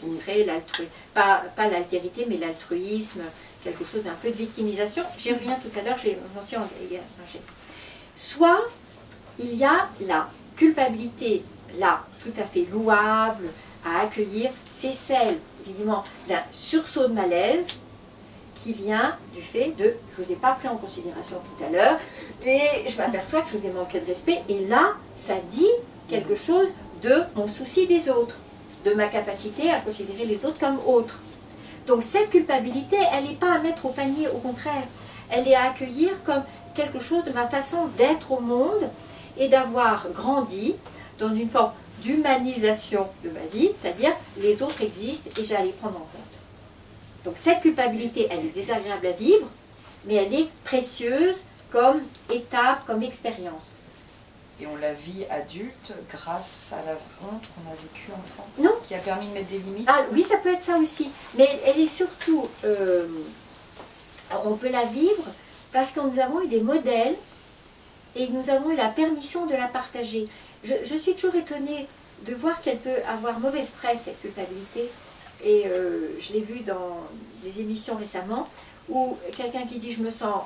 qui seraient pas l'altérité, mais l'altruisme, quelque chose d'un peu de victimisation. J'y reviens tout à l'heure, j'en suis engagée. Soit il y a la culpabilité, là, tout à fait louable, à accueillir, c'est celle, évidemment, d'un sursaut de malaise, qui vient du fait de « je ne vous ai pas pris en considération tout à l'heure et je m'aperçois que je vous ai manqué de respect » et là, ça dit quelque chose de mon souci des autres, de ma capacité à considérer les autres comme autres. Donc cette culpabilité, elle n'est pas à mettre au panier, au contraire, elle est à accueillir comme quelque chose de ma façon d'être au monde et d'avoir grandi dans une forme d'humanisation de ma vie, c'est-à-dire les autres existent et j'ai à les prendre en compte. Donc cette culpabilité, elle est désagréable à vivre, mais elle est précieuse comme étape, comme expérience. Et on la vit adulte grâce à la honte qu'on a vécue enfant. Non. Qui a permis de mettre des limites. Ah oui, ça peut être ça aussi. Mais elle est surtout, on peut la vivre parce que nous avons eu des modèles et nous avons eu la permission de la partager. Je suis toujours étonnée de voir qu'elle peut avoir mauvaise presse, cette culpabilité. Et je l'ai vu dans des émissions récemment, où quelqu'un qui dit je me sens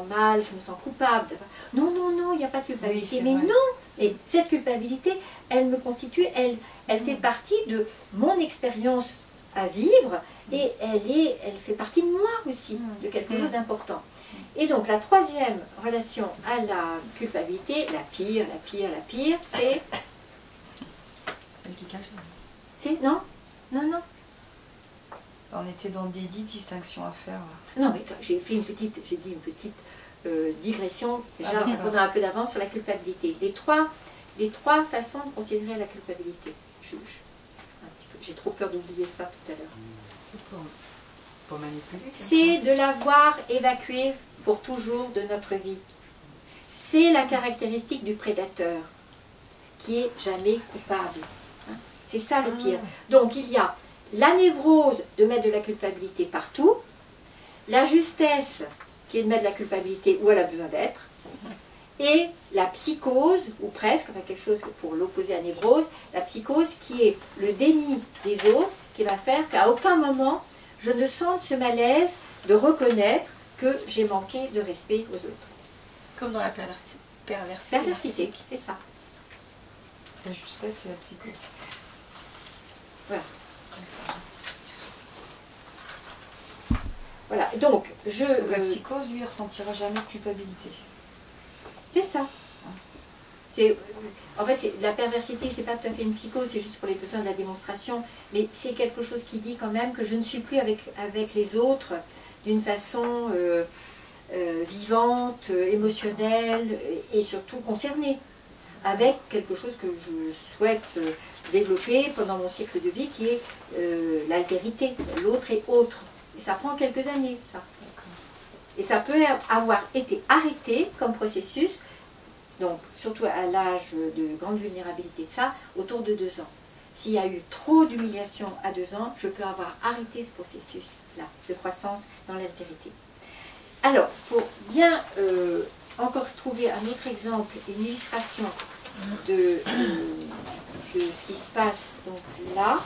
mal, je me sens coupable. Non, non, non, il n'y a pas de culpabilité. Oui, mais vrai. Non, et cette culpabilité, elle me constitue, elle fait partie de mon expérience à vivre, et elle fait partie de moi aussi, de quelque chose d'important. Et donc la troisième relation à la culpabilité, la pire, c'est... Celle qui cache. C'est... Non, non, non. On était dans des 10 distinctions à faire. Non, mais j'ai dit une petite digression, déjà en prenant un peu d'avance sur la culpabilité. Les trois façons de considérer la culpabilité. J'ai trop peur d'oublier ça tout à l'heure. Pour manipuler. C'est de l'avoir évacuée pour toujours de notre vie. C'est la caractéristique du prédateur, qui est jamais coupable. Hein. C'est ça le pire. Donc il y a la névrose de mettre de la culpabilité partout, la justesse qui est de mettre de la culpabilité où elle a besoin d'être, et la psychose, ou presque, enfin quelque chose pour l'opposer à névrose, la psychose qui est le déni des autres, qui va faire qu'à aucun moment je ne sente ce malaise de reconnaître que j'ai manqué de respect aux autres. Comme dans la perversité. Perversité, c'est ça. La justesse, c'est la psychose. Voilà. Voilà, donc La psychose, lui, il ressentira jamais de culpabilité. c'est ça. En fait, la perversité, c'est pas tout à fait une psychose, c'est juste pour les besoins de la démonstration, mais c'est quelque chose qui dit quand même que je ne suis plus avec les autres d'une façon vivante, émotionnelle et surtout concernée, avec quelque chose que je souhaite développer pendant mon cycle de vie, qui est l'altérité, l'autre et autre. Et ça prend quelques années, ça. Et ça peut avoir été arrêté comme processus, donc surtout à l'âge de grande vulnérabilité de ça, autour de 2 ans. S'il y a eu trop d'humiliation à 2 ans, je peux avoir arrêté ce processus-là de croissance dans l'altérité. Alors, pour bien encore trouver un autre exemple, une illustration de ce qui se passe donc là,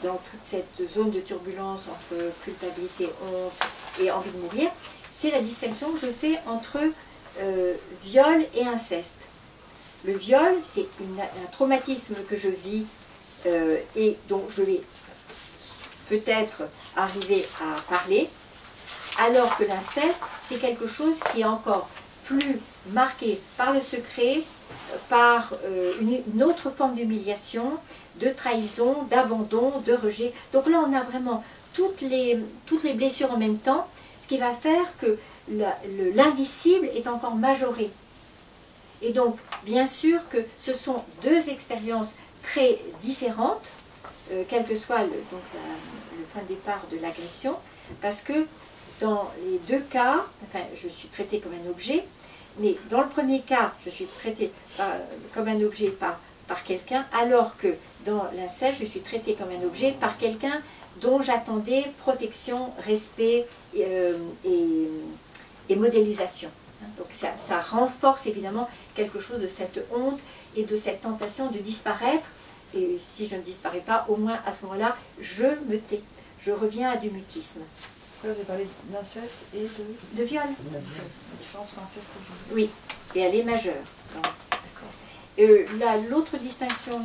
dans toute cette zone de turbulence entre culpabilité, honte et envie de mourir, c'est la distinction que je fais entre viol et inceste. Le viol, c'est un traumatisme que je vis et dont je vais peut-être arriver à parler, alors que l'inceste, c'est quelque chose qui est encore plus marqué par le secret, par une autre forme d'humiliation, de trahison, d'abandon, de rejet. Donc là, on a vraiment toutes les blessures en même temps, ce qui va faire que l'indicible est encore majoré. Et donc, bien sûr que ce sont 2 expériences très différentes, quel que soit le point de départ de l'agression, parce que dans les 2 cas, enfin, je suis traitée comme un objet, mais dans le premier cas, je suis traitée comme un objet par quelqu'un, alors que dans l'inceste, je suis traitée comme un objet par quelqu'un dont j'attendais protection, respect et modélisation. Donc ça renforce évidemment quelque chose de cette honte et de cette tentation de disparaître. Et si je ne disparais pas, au moins à ce moment-là, je me tais. Je reviens à du mutisme. Vous avez parlé d'inceste et de viol. La différence entre inceste et viol. Oui, et elle est majeure. L'autre distinction,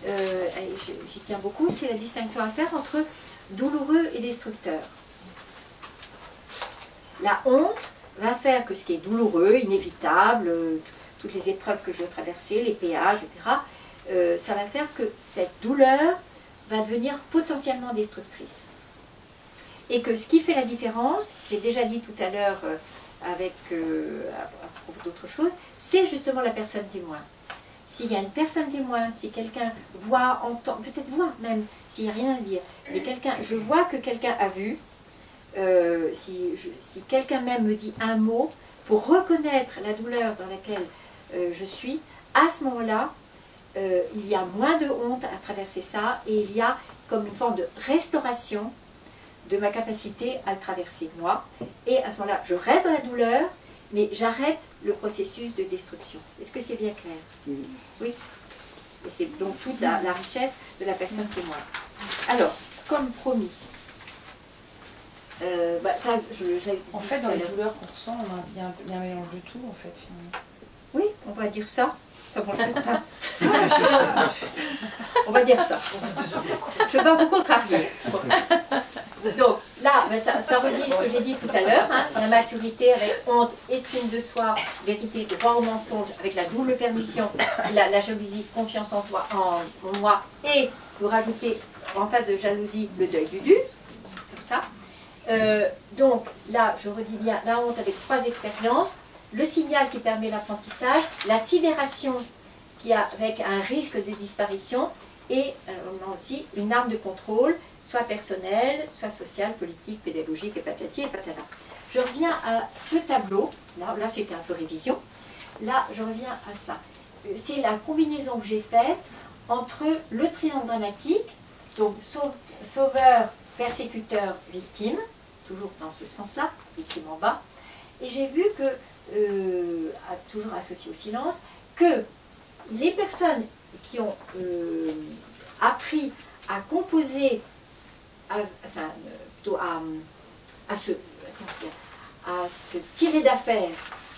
j'y tiens beaucoup, c'est la distinction à faire entre douloureux et destructeur. La honte va faire que ce qui est douloureux, inévitable, toutes les épreuves que je dois traverser, les péages, etc., ça va faire que cette douleur va devenir potentiellement destructrice. Et que ce qui fait la différence, j'ai déjà dit tout à l'heure à propos d'autre chose, c'est justement la personne témoin. S'il y a une personne témoin, si quelqu'un voit, entend, peut-être voit même, s'il n'y a rien à dire, mais je vois que quelqu'un a vu, si quelqu'un même me dit un mot, pour reconnaître la douleur dans laquelle je suis, à ce moment-là, il y a moins de honte à traverser ça, et il y a comme une forme de restauration de ma capacité à le traverser, moi. Et à ce moment-là, je reste dans la douleur, mais j'arrête le processus de destruction. Est-ce que c'est bien clair? Oui. Et c'est donc toute la richesse de la personne témoin. Alors, comme promis, en fait, dans les douleurs qu'on ressent, il y a un mélange de tout, en fait, finalement. Oui, on va dire ça. Ça mange pas. On va dire ça. Je ne vais pas vous contrarier. Donc là, ça redit ce que j'ai dit tout à l'heure, hein, la maturité avec honte, estime de soi, vérité, droit au mensonge, avec la double permission, la jalousie, confiance en toi, en moi, et vous rajoutez en face de jalousie le deuil du dû, comme ça. Donc là, je redis bien la honte avec 3 expériences, le signal qui permet l'apprentissage, la sidération qui a avec un risque de disparition, et on a aussi une arme de contrôle, soit personnelle, soit sociale, politique, pédagogique, et patati et patata. reviens à ce tableau. Là c'était un peu révision. Là, je reviens à ça. C'est la combinaison que j'ai faite entre le triangle dramatique, donc sauveur, persécuteur, victime, toujours dans ce sens-là, victime en bas. Et j'ai vu que, toujours associé au silence, que les personnes qui ont appris à composer, plutôt à se tirer d'affaire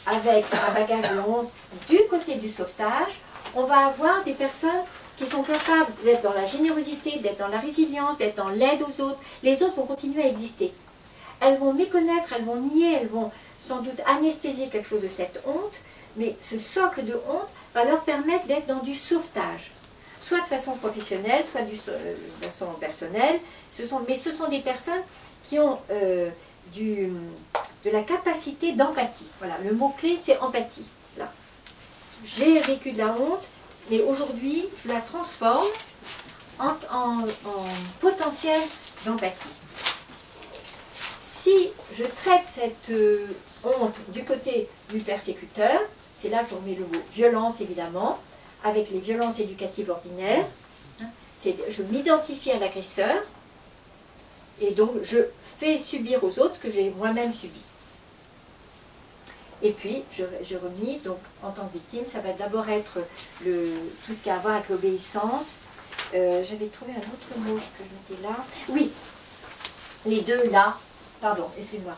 avec un bagage de honte du côté du sauvetage, on va avoir des personnes qui sont capables d'être dans la générosité, d'être dans la résilience, d'être dans l'aide aux autres. Les autres vont continuer à exister. Elles vont méconnaître, elles vont nier, elles vont sans doute anesthésier quelque chose de cette honte, mais ce socle de honte va leur permettre d'être dans du sauvetage, soit de façon professionnelle, soit de façon personnelle. Mais ce sont des personnes qui ont de la capacité d'empathie. Voilà, le mot-clé c'est empathie. Là. J'ai vécu de la honte, mais aujourd'hui je la transforme en potentiel d'empathie. Si je traite cette honte du côté du persécuteur, c'est là que je remets le mot violence évidemment, avec les violences éducatives ordinaires, je m'identifie à l'agresseur, et donc je fais subir aux autres ce que j'ai moi-même subi. Et puis, je remis, donc en tant que victime, ça va d'abord être tout ce qui a à voir avec l'obéissance. J'avais trouvé un autre mot que je mettais là. Oui, les deux là, pardon, excuse-moi,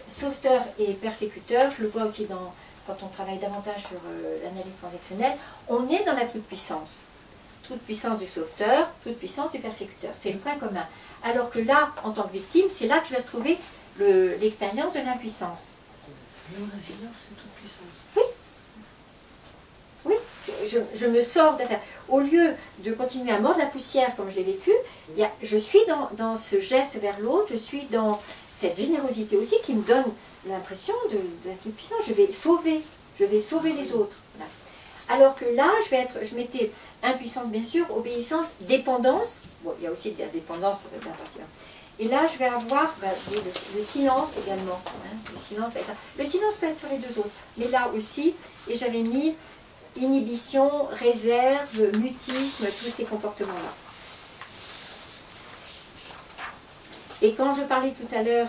sauveteur et persécuteur, je le vois aussi quand on travaille davantage sur l'analyse transactionnelle, on est dans la toute-puissance. Toute-puissance du sauveteur, toute-puissance du persécuteur. C'est le point commun. Alors que là, en tant que victime, c'est là que je vais retrouver l'expérience de l'impuissance. Même résilience, c'est toute puissance. Oui. Oui, je me sors d'affaire. Au lieu de continuer à mordre la poussière comme je l'ai vécu, je suis dans ce geste vers l'autre, je suis dans cette générosité aussi qui me donne l'impression de la toute puissance. Je vais sauver les autres. Voilà. Alors que là, je mettais impuissance bien sûr, obéissance, dépendance. Bon, il y a aussi de la dépendance d'un parti. Et là, je vais avoir le silence également. Hein, le silence peut être sur les deux autres, mais là aussi, et j'avais mis inhibition, réserve, mutisme, tous ces comportements-là. Et quand je parlais tout à l'heure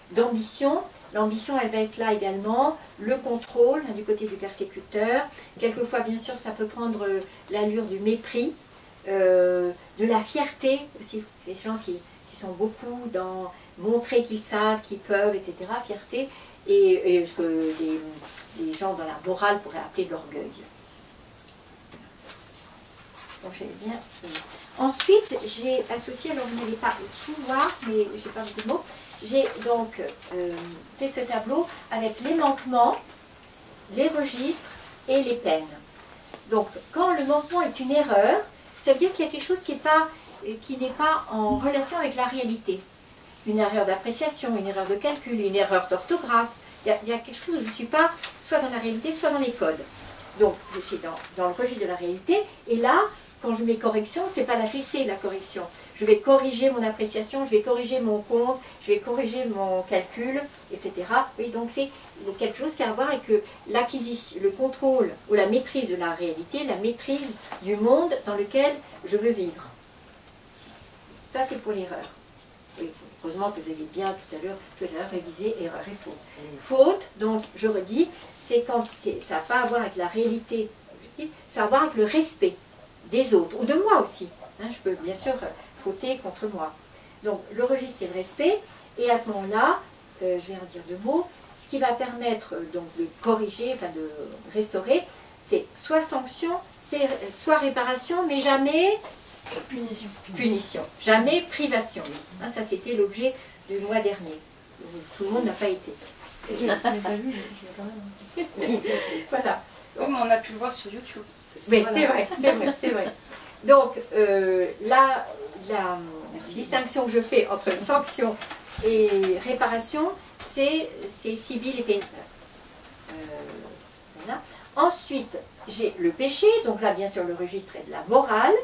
d'ambition, l'ambition, elle va être là également, le contrôle du côté du persécuteur. Quelquefois, bien sûr, ça peut prendre l'allure du mépris, de la fierté aussi, ces gens qui sont beaucoup dans montrer qu'ils savent, qu'ils peuvent, etc. Fierté, et ce que les gens dans la morale pourraient appeler de l'orgueil. Donc j'ai bien fini. Ensuite, j'ai associé, alors vous n'allez pas tout voir, mais j'ai pas beaucoup de mots, j'ai donc fait ce tableau avec les manquements, les registres et les peines. Donc quand le manquement est une erreur, ça veut dire qu'il y a quelque chose qui n'est pas en relation avec la réalité. Une erreur d'appréciation, une erreur de calcul, une erreur d'orthographe. Il y a quelque chose où je ne suis pas soit dans la réalité, soit dans les codes. Donc je suis dans le registre de la réalité. Et là, quand je mets correction, ce n'est pas la fessée, la correction. Je vais corriger mon appréciation, je vais corriger mon compte, je vais corriger mon calcul, etc. Oui, donc c'est quelque chose qui a à voir avec l'acquisition, le contrôle ou la maîtrise de la réalité, la maîtrise du monde dans lequel je veux vivre. Ça, c'est pour l'erreur. Oui, heureusement que vous avez bien tout à l'heure révisé erreur et faute. Faute, donc je redis, c'est quand ça n'a pas à voir avec la réalité, ça a à voir avec le respect des autres, ou de moi aussi. Hein, je peux bien sûr fauter contre moi. Donc le registre, c'est le respect, et à ce moment-là, je vais en dire deux mots, ce qui va permettre donc de corriger, enfin de restaurer, c'est soit sanction, soit réparation, mais jamais punition. Punition. Jamais privation. Hein, ça, c'était l'objet du mois dernier. Tout le monde n'a pas été. Je n'ai pas vu, je l'ai quand même. Voilà. Oui, mais on a pu le voir sur YouTube. Oui, c'est vrai. Donc, la distinction que je fais entre sanction et réparation, c'est civil et pénal. Voilà. Ensuite, j'ai le péché, donc là, bien sûr, le registre est de la morale.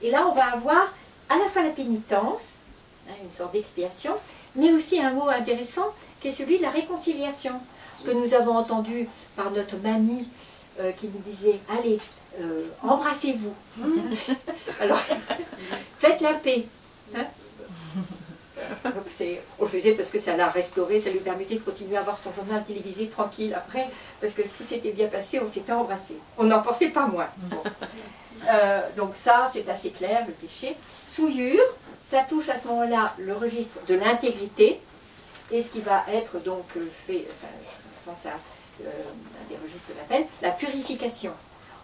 Et là, on va avoir à la fois la pénitence, hein, une sorte d'expiation, mais aussi un mot intéressant qui est celui de la réconciliation. Ce que nous avons entendu par notre mamie qui nous disait « Allez, embrassez-vous. Alors, faites la paix. » Donc on le faisait parce que ça l'a restauré, ça lui permettait de continuer à voir son journal télévisé tranquille après, parce que tout s'était bien passé, on s'était embrassé. On n'en pensait pas moins. Bon. Donc ça, c'est assez clair, le péché. Souillure, ça touche à ce moment-là le registre de l'intégrité, et ce qui va être donc fait, enfin, je pense à un des registres de l'appel, la purification.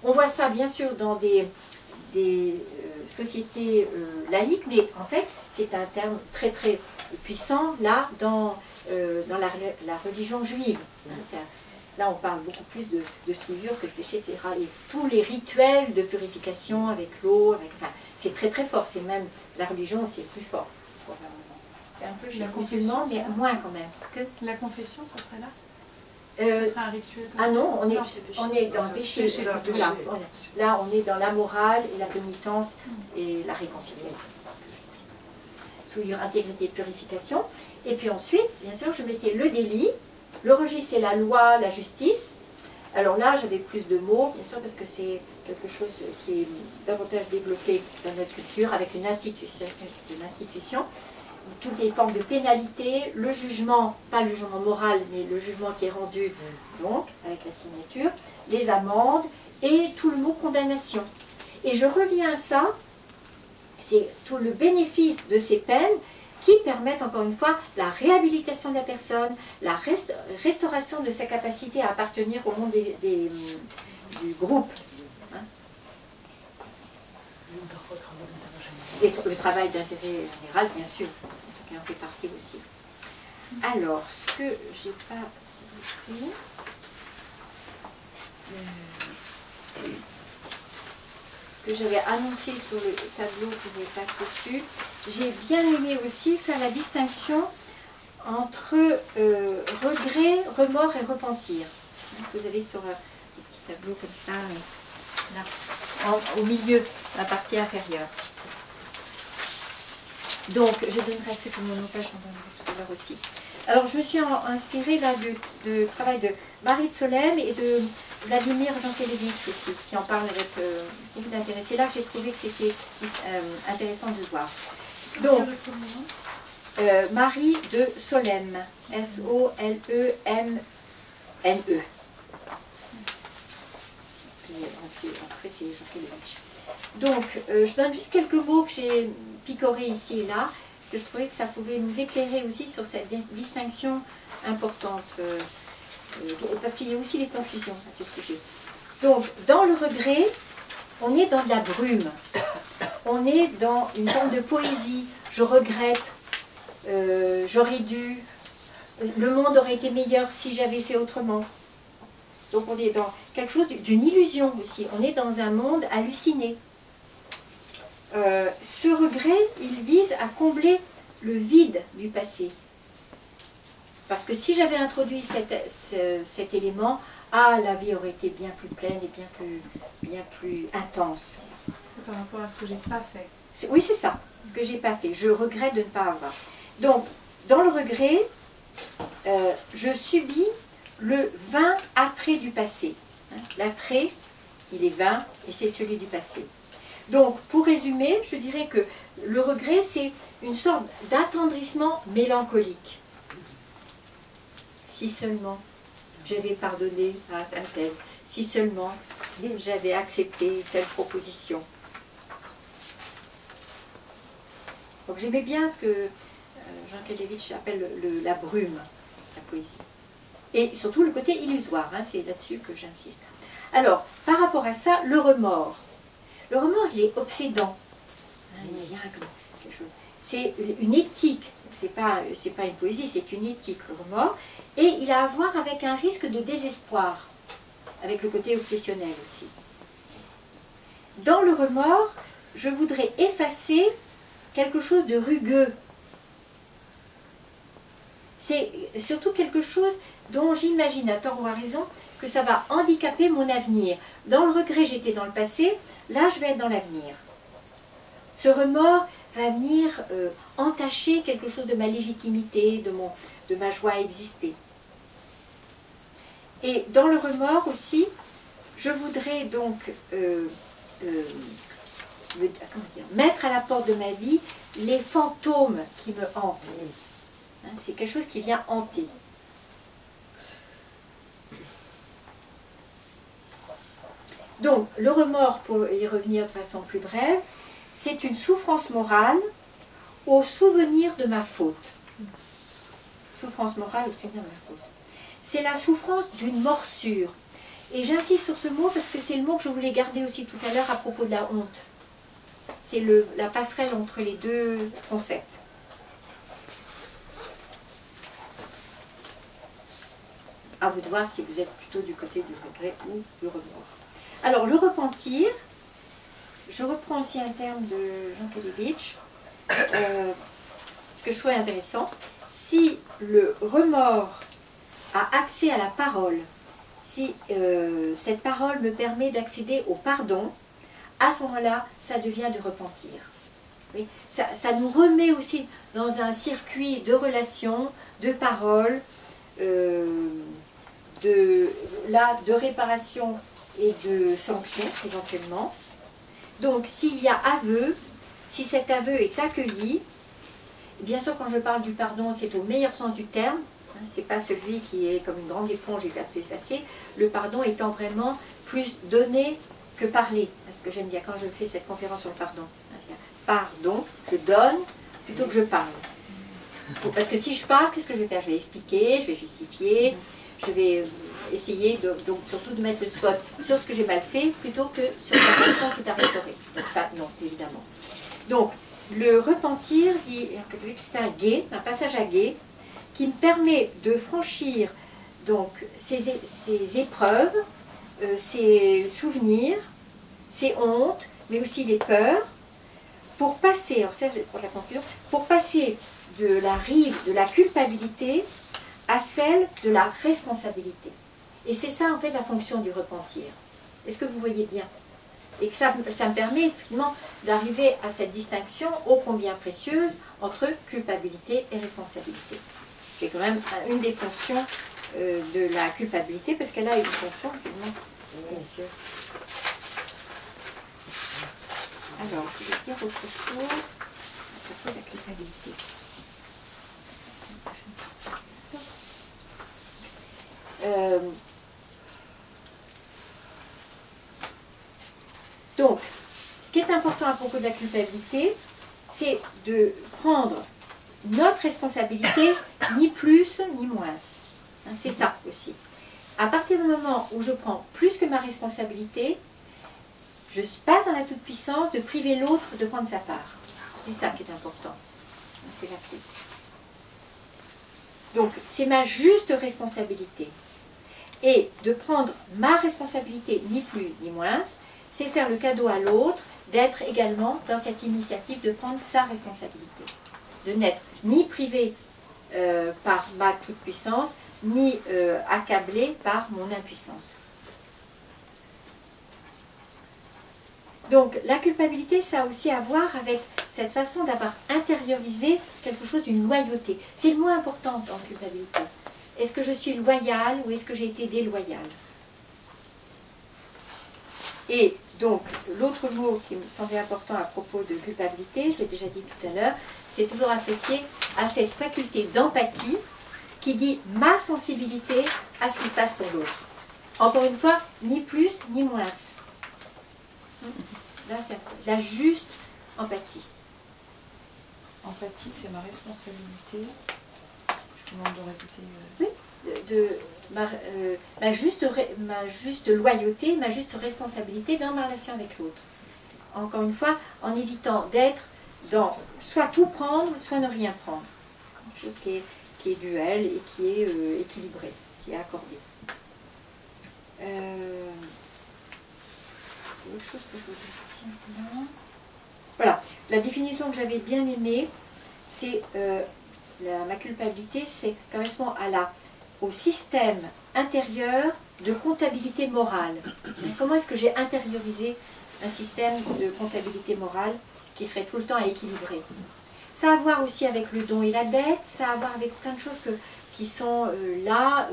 On voit ça bien sûr dans des sociétés laïques, mais en fait c'est un terme très très puissant là dans la religion juive. Là on parle beaucoup plus de souillure que de péché, etc. Et tous les rituels de purification avec l'eau, enfin, c'est très très fort, c'est même la religion c'est plus fort. C'est un peu chez les musulmans, mais moins quand même. Que la confession, ça serait là? Ce serait un rituel comme ah non, on est dans le péché. péché. Là, on est dans la morale et la pénitence et la réconciliation. Souillure, intégrité, purification. Et puis ensuite, bien sûr, je mettais le délit. Le registre, c'est la loi, la justice. Alors là, j'avais plus de mots, bien sûr, parce que c'est quelque chose qui est davantage développé dans notre culture, avec une institution. Toutes les formes de pénalité, le jugement, pas le jugement moral, mais le jugement qui est rendu, donc, avec la signature, les amendes et tout le mot condamnation. Et je reviens à ça, c'est tout le bénéfice de ces peines qui permettent, encore une fois, la réhabilitation de la personne, la restauration de sa capacité à appartenir au monde du groupe. Hein. Et le travail d'intérêt général, bien sûr, qui en fait partie aussi. Alors, ce que j'ai pas écrit, que j'avais annoncé sur le tableau que je n'ai pas reçu, j'ai bien aimé aussi faire la distinction entre regret, remords et repentir. Vous avez sur un petit tableau comme ça, là, au milieu, la partie inférieure. Donc, je donnerai ce que mon page, j'en donnerai tout à l'heure aussi. Alors, je me suis inspirée là du travail de Marie de Solesmes et de Vladimir Jankélévitch aussi, qui en parle avec beaucoup d'intérêt. C'est là que j'ai trouvé que c'était intéressant de voir. Donc, Marie de Solesmes, S-O-L-E-M-N-E. Après, c'est Jankélévitch. Donc, je donne juste quelques mots que j'ai picorés ici et là, parce que je trouvais que ça pouvait nous éclairer aussi sur cette distinction importante, parce qu'il y a aussi des confusions à ce sujet. Donc, dans le regret, on est dans de la brume, on est dans une forme de poésie. Je regrette, j'aurais dû, le monde aurait été meilleur si j'avais fait autrement. Donc on est dans quelque chose d'une illusion aussi, on est dans un monde halluciné. Ce regret, il vise à combler le vide du passé. Parce que si j'avais introduit cet élément, la vie aurait été bien plus pleine et bien plus intense. C'est par rapport à ce que j'ai pas fait. Oui, c'est ça, ce que j'ai pas fait. Je regrette de ne pas avoir. Donc, dans le regret, je subis le vain attrait du passé. L'attrait, il est vain et c'est celui du passé. Donc, pour résumer, je dirais que le regret, c'est une sorte d'attendrissement mélancolique. Si seulement j'avais pardonné à un tel, si seulement j'avais accepté telle proposition. Donc, j'aimais bien ce que Jankélévitch appelle la brume, la poésie. Et surtout le côté illusoire, c'est là-dessus que j'insiste. Alors, par rapport à ça, le remords. Le remords, il est obsédant. Il vient comme quelque chose. C'est une éthique, c'est pas une poésie, c'est une éthique, le remords. Et il a à voir avec un risque de désespoir, avec le côté obsessionnel aussi. Dans le remords, je voudrais effacer quelque chose de rugueux. C'est surtout quelque chose dont j'imagine, à tort ou à raison, que ça va handicaper mon avenir. Dans le regret, j'étais dans le passé, là je vais être dans l'avenir. Ce remords va venir entacher quelque chose de ma légitimité, de ma joie à exister. Et dans le remords aussi, je voudrais donc mettre à la porte de ma vie les fantômes qui me hantent. Hein, c'est quelque chose qui vient hanter. Donc, le remords, pour y revenir de façon plus brève, c'est une souffrance morale au souvenir de ma faute. Souffrance morale au souvenir de ma faute. C'est la souffrance d'une morsure. Et j'insiste sur ce mot parce que c'est le mot que je voulais garder aussi tout à l'heure à propos de la honte. C'est la passerelle entre les deux concepts. À vous de voir si vous êtes plutôt du côté du regret ou du remords. Alors, le repentir, je reprends aussi un terme de Jean Kelevitch, que je trouve intéressant. Si le remords a accès à la parole, si cette parole me permet d'accéder au pardon, à ce moment-là, ça devient du repentir. Oui, ça nous remet aussi dans un circuit de relations, de paroles, de réparation et de sanctions éventuellement. Donc s'il y a aveu, si cet aveu est accueilli, bien sûr quand je parle du pardon c'est au meilleur sens du terme, hein, c'est pas celui qui est comme une grande éponge et qui va tout effacer, le pardon étant vraiment plus donné que parler, parce que j'aime bien quand je fais cette conférence sur le pardon, pardon, je donne plutôt que je parle. Parce que si je parle, qu'est-ce que je vais faire? Je vais expliquer, je vais justifier, je vais essayer donc surtout de mettre le spot sur ce que j'ai mal fait plutôt que sur la relation qui est à restaurer. Donc ça, non, évidemment. Donc, le repentir, dit c'est un gué, un passage à gué, qui me permet de franchir donc ces épreuves, ces souvenirs, ces hontes, mais aussi les peurs, pour passer, alors ça, pour la conclusion, pour passer de la rive de la culpabilité à celle de la responsabilité. Et c'est ça, en fait, la fonction du repentir. Est-ce que vous voyez bien? Et que ça me permet, finalement, d'arriver à cette distinction ô combien précieuse entre culpabilité et responsabilité. C'est quand même une des fonctions de la culpabilité, parce qu'elle a une fonction, finalement, précieuse. Alors, je vais dire autre chose à propos de la culpabilité. Donc, ce qui est important à propos de la culpabilité, c'est de prendre notre responsabilité, ni plus ni moins. Hein, c'est ça aussi. À partir du moment où je prends plus que ma responsabilité, je passe dans la toute-puissance de priver l'autre de prendre sa part. C'est ça qui est important. C'est la clé. Donc, c'est ma juste responsabilité. Et de prendre ma responsabilité, ni plus ni moins, c'est faire le cadeau à l'autre d'être également dans cette initiative de prendre sa responsabilité. De n'être ni privé par ma toute-puissance, ni accablé par mon impuissance. Donc la culpabilité, ça a aussi à voir avec cette façon d'avoir intériorisé quelque chose d'une loyauté. C'est le mot important en culpabilité. Est-ce que je suis loyale ou est-ce que j'ai été déloyale? Et donc, l'autre mot qui me semblait important à propos de culpabilité, je l'ai déjà dit tout à l'heure, c'est toujours associé à cette faculté d'empathie qui dit ma sensibilité à ce qui se passe pour l'autre. Encore une fois, ni plus ni moins. Là, c'est la juste empathie. Empathie, c'est ma responsabilité. Je vous demande de répéter. Oui, ma juste loyauté, ma juste responsabilité dans ma relation avec l'autre. Encore une fois, en évitant d'être dans soit tout prendre, soit ne rien prendre. Quelque chose qui est duel et qui est équilibré, qui est accordé. Autre chose que je voudrais dire là. Voilà, la définition que j'avais bien aimée, c'est ma culpabilité, c'est correspond au système intérieur de comptabilité morale. Comment est-ce que j'ai intériorisé un système de comptabilité morale qui serait tout le temps à équilibrer. Ça a à voir aussi avec le don et la dette, ça a à voir avec plein de choses qui sont là,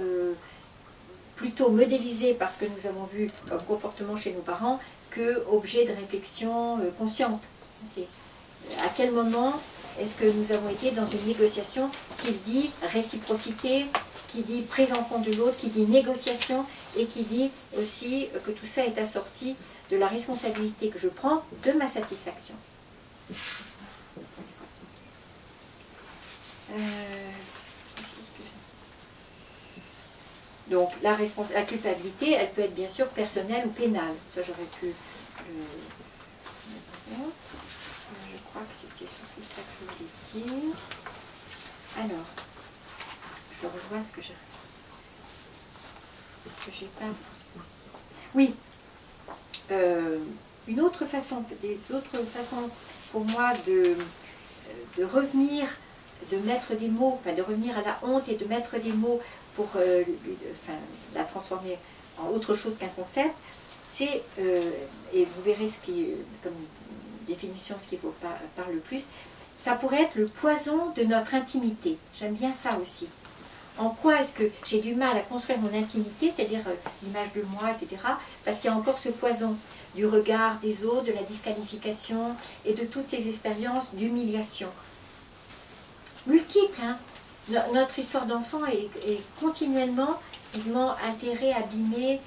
plutôt modélisées par ce que nous avons vu comme comportement chez nos parents, que objet de réflexion consciente. C'est à quel moment est-ce que nous avons été dans une négociation qui dit réciprocité, qui dit prise en compte de l'autre, qui dit négociation et qui dit aussi que tout ça est assorti de la responsabilité que je prends de ma satisfaction. Donc la culpabilité, elle peut être bien sûr personnelle ou pénale. Ça j'aurais pu... je crois que c'était surtout ça que je voulais dire. Alors, je revois ce que j'ai pas... Oui. Une autre façon, d'autres façons pour moi de revenir, de mettre des mots, enfin de revenir à la honte et de mettre des mots pour la transformer en autre chose qu'un concept, c'est, et vous verrez ce qui, comme définition, ce qui vous parle le plus, ça pourrait être le poison de notre intimité. J'aime bien ça aussi. En quoi est-ce que j'ai du mal à construire mon intimité, c'est-à-dire l'image de moi, etc., parce qu'il y a encore ce poison du regard des autres, de la disqualification et de toutes ces expériences d'humiliation. Multiples, hein. Notre histoire d'enfant est continuellement atterrée, abîmée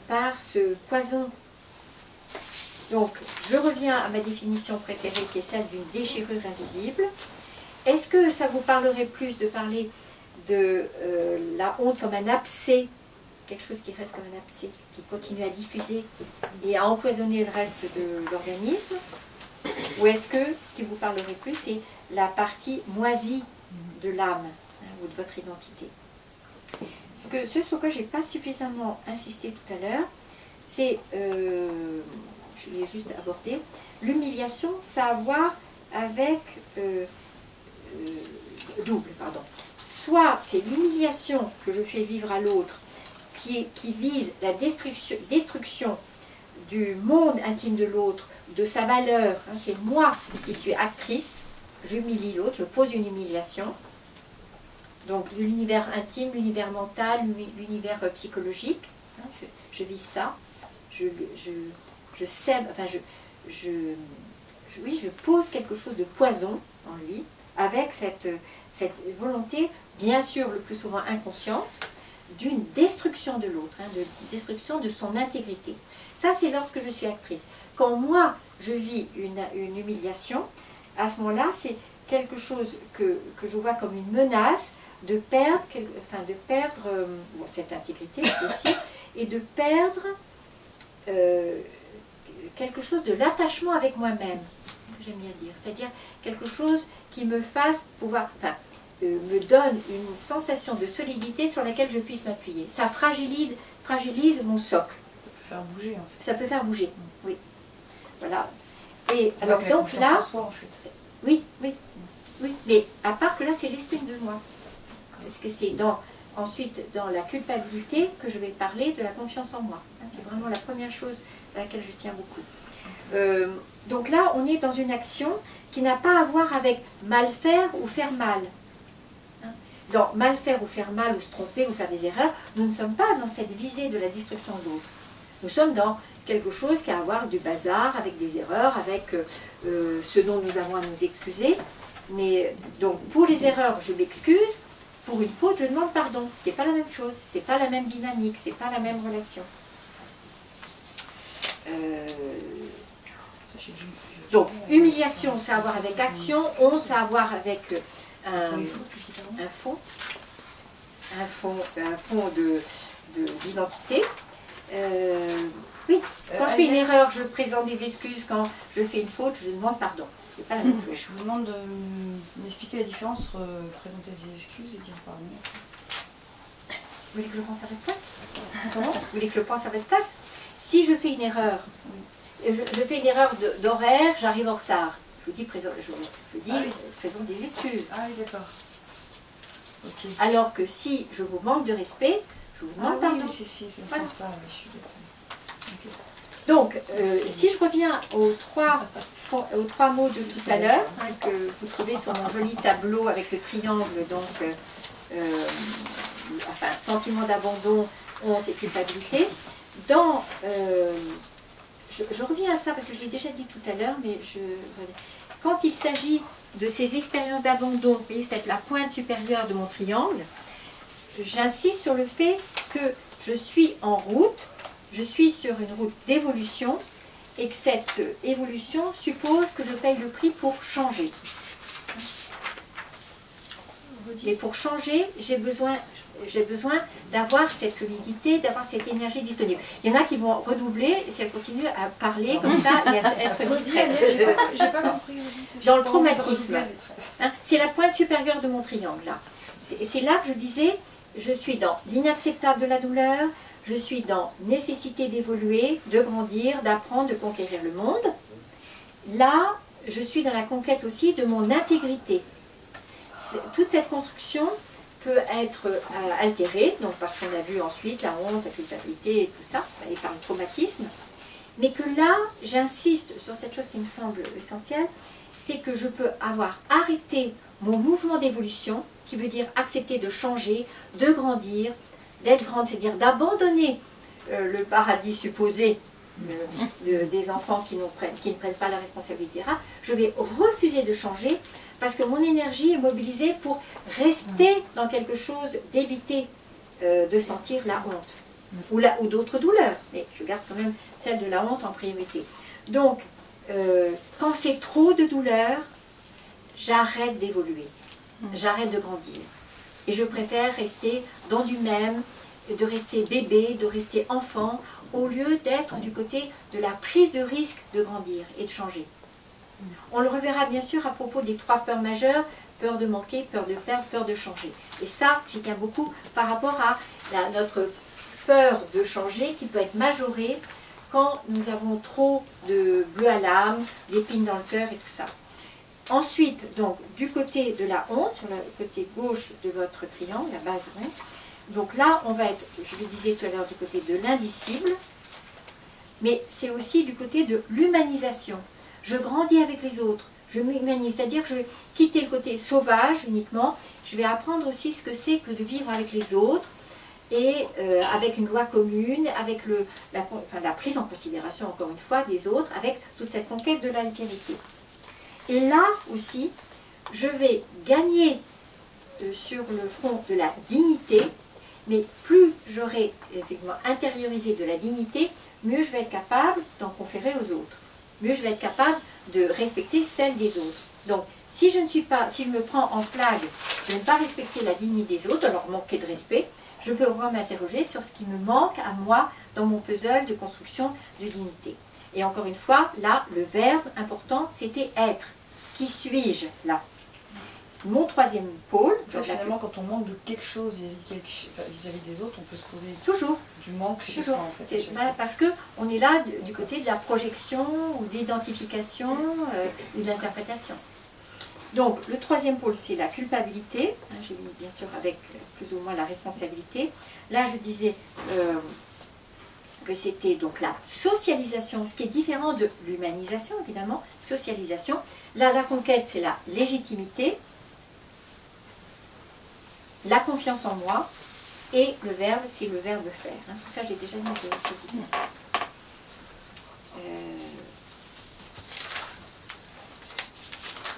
par ce poison. Donc, je reviens à ma définition préférée qui est celle d'une déchirure invisible. Est-ce que ça vous parlerait plus de parler de la honte comme un abcès, quelque chose qui reste comme un abcès, qui continue à diffuser et à empoisonner le reste de l'organisme? Ou est-ce que ce qui vous parlerait plus, c'est la partie moisie de l'âme, hein, ou de votre identité? Ce sur quoi je n'ai pas suffisamment insisté tout à l'heure, c'est, je l'ai juste abordé, l'humiliation, ça a à voir avec double, pardon. Soit c'est l'humiliation que je fais vivre à l'autre qui vise la destruction du monde intime de l'autre, de sa valeur, hein, c'est moi qui suis actrice, j'humilie l'autre, je pose une humiliation. Donc l'univers intime, l'univers mental, l'univers psychologique, hein, je vis ça, je sème, enfin oui, je pose quelque chose de poison en lui, avec cette volonté, bien sûr le plus souvent inconsciente, d'une destruction de l'autre, hein, de destruction de son intégrité. Ça, c'est lorsque je suis actrice. Quand moi, je vis une humiliation, à ce moment-là, c'est quelque chose que je vois comme une menace de perdre, bon, cette intégrité aussi, et de perdre quelque chose de l'attachement avec moi-même, que j'aime bien dire. C'est-à-dire quelque chose qui me fasse pouvoir... me donne une sensation de solidité sur laquelle je puisse m'appuyer. Ça fragilise mon socle. Ça peut faire bouger, en fait. Ça peut faire bouger, oui. Voilà. Et alors donc là... Soi, en fait. Oui. Mais à part que là, c'est l'estime de moi. Parce que c'est ensuite dans la culpabilité que je vais parler de la confiance en moi. C'est vraiment la première chose à laquelle je tiens beaucoup. Donc là, on est dans une action qui n'a pas à voir avec mal faire ou faire mal. Dans mal faire ou faire mal, ou se tromper, ou faire des erreurs, nous ne sommes pas dans cette visée de la destruction de l'autre. Nous sommes dans quelque chose qui a à voir du bazar, avec des erreurs, avec ce dont nous avons à nous excuser. Mais donc pour les erreurs, je m'excuse. Pour une faute, je demande pardon. Ce n'est pas la même chose, ce n'est pas la même dynamique, ce n'est pas la même relation. Donc, humiliation, ça a à voir avec action, honte, ça a à voir avec un fond d'identité. Oui, quand je fais une erreur, je présente des excuses. Quand je fais une faute, je demande pardon. C'est pas la même chose. Je vous demande de m'expliquer la différence entre présenter des excuses et dire pardon. Vous voulez que je pense à votre place? Comment? Vous voulez que je pense à votre place? Si je fais une erreur, je fais une erreur d'horaire, j'arrive en retard. Je vous dis, présente des excuses. Ah oui, d'accord. Okay. Alors que si je vous manque de respect, je vous demande pardon. Oui, c'est ce sens-là, je suis bête. Okay. Donc, si je reviens aux trois mots de tout à l'heure, hein, que vous trouvez sur mon joli tableau avec le triangle, donc, enfin, sentiment d'abandon, honte et culpabilité, dans... je reviens à ça parce que je l'ai déjà dit tout à l'heure, mais quand il s'agit de ces expériences d'abandon, vous voyez, c'est la pointe supérieure de mon triangle, j'insiste sur le fait que je suis en route, je suis sur une route d'évolution et que cette évolution suppose que je paye le prix pour changer. Mais pour changer, j'ai besoin d'avoir cette solidité, d'avoir cette énergie disponible. Il y en a qui vont redoubler si elles continuent à parler comme ça et à être distraites. J'ai pas compris. Dans le traumatisme, hein, c'est la pointe supérieure de mon triangle. Là. C'est là que je disais, je suis dans l'inacceptable de la douleur, je suis dans nécessité d'évoluer, de grandir, d'apprendre, de conquérir le monde. Là, je suis dans la conquête aussi de mon intégrité. Toute cette construction peut être altérée, donc parce qu'on a vu ensuite la honte, la culpabilité et tout ça, et par le traumatisme. Mais que là, j'insiste sur cette chose qui me semble essentielle, c'est que je peux avoir arrêté mon mouvement d'évolution, qui veut dire accepter de changer, de grandir, d'être grande, c'est-à-dire d'abandonner le paradis supposé des enfants qui ne prennent pas la responsabilité. Je vais refuser de changer parce que mon énergie est mobilisée pour rester dans quelque chose, d'éviter de sentir la honte ou d'autres douleurs. Mais je garde quand même celle de la honte en priorité. Donc, quand c'est trop de douleur, j'arrête d'évoluer, j'arrête de grandir. Et je préfère rester dans du même, de rester bébé, de rester enfant, au lieu d'être du côté de la prise de risque de grandir et de changer. On le reverra bien sûr à propos des trois peurs majeures, peur de manquer, peur de perdre, peur de changer. Et ça, j'y tiens beaucoup par rapport à notre peur de changer qui peut être majorée quand nous avons trop de bleu à l'âme, d'épines dans le cœur et tout ça. Ensuite, donc, du côté de la honte, sur le côté gauche de votre triangle, la base honte, donc là, on va être, je le disais tout à l'heure, du côté de l'indicible, mais c'est aussi du côté de l'humanisation. Je grandis avec les autres, je m'humanise, c'est-à-dire que je vais quitter le côté sauvage uniquement, je vais apprendre aussi ce que c'est que de vivre avec les autres, et avec une loi commune, avec la prise en considération, encore une fois, des autres, avec toute cette conquête de l'altérité. Et là aussi, je vais gagner sur le front de la dignité, mais plus j'aurai effectivement intériorisé de la dignité, mieux je vais être capable d'en conférer aux autres. Mieux je vais être capable de respecter celle des autres. Donc, si je me prends en flag de ne pas respecter la dignité des autres, alors manquer de respect, je peux encore m'interroger sur ce qui me manque à moi dans mon puzzle de construction de dignité. Et encore une fois, là, le verbe important, c'était être. Qui suis-je là? Mon troisième pôle. En fait, finalement, quand on manque de quelque chose vis-à-vis des autres, on peut se poser toujours du manque chez soi, en fait. Parce qu'on est là du côté de la projection ou de l'identification ou de l'interprétation. Donc, le troisième pôle, c'est la culpabilité. J'ai mis bien sûr avec plus ou moins la responsabilité. Là, je disais que c'était donc la socialisation, ce qui est différent de l'humanisation, évidemment, socialisation. Là, la conquête, c'est la légitimité, la confiance en moi, et le verbe, c'est le verbe faire. Tout ça, j'ai déjà dit.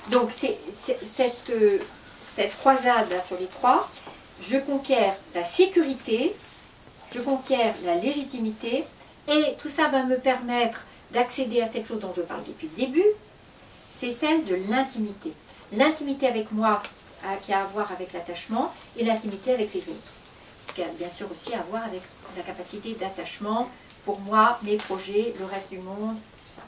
Donc, cette croisade là sur les trois, je conquiers la sécurité, je conquiers la légitimité, et tout ça va me permettre d'accéder à cette chose dont je parle depuis le début, c'est celle de l'intimité. L'intimité avec moi, qui a à voir avec l'attachement, et l'intimité avec les autres. Ce qui a bien sûr aussi à voir avec la capacité d'attachement pour moi, mes projets, le reste du monde, tout ça.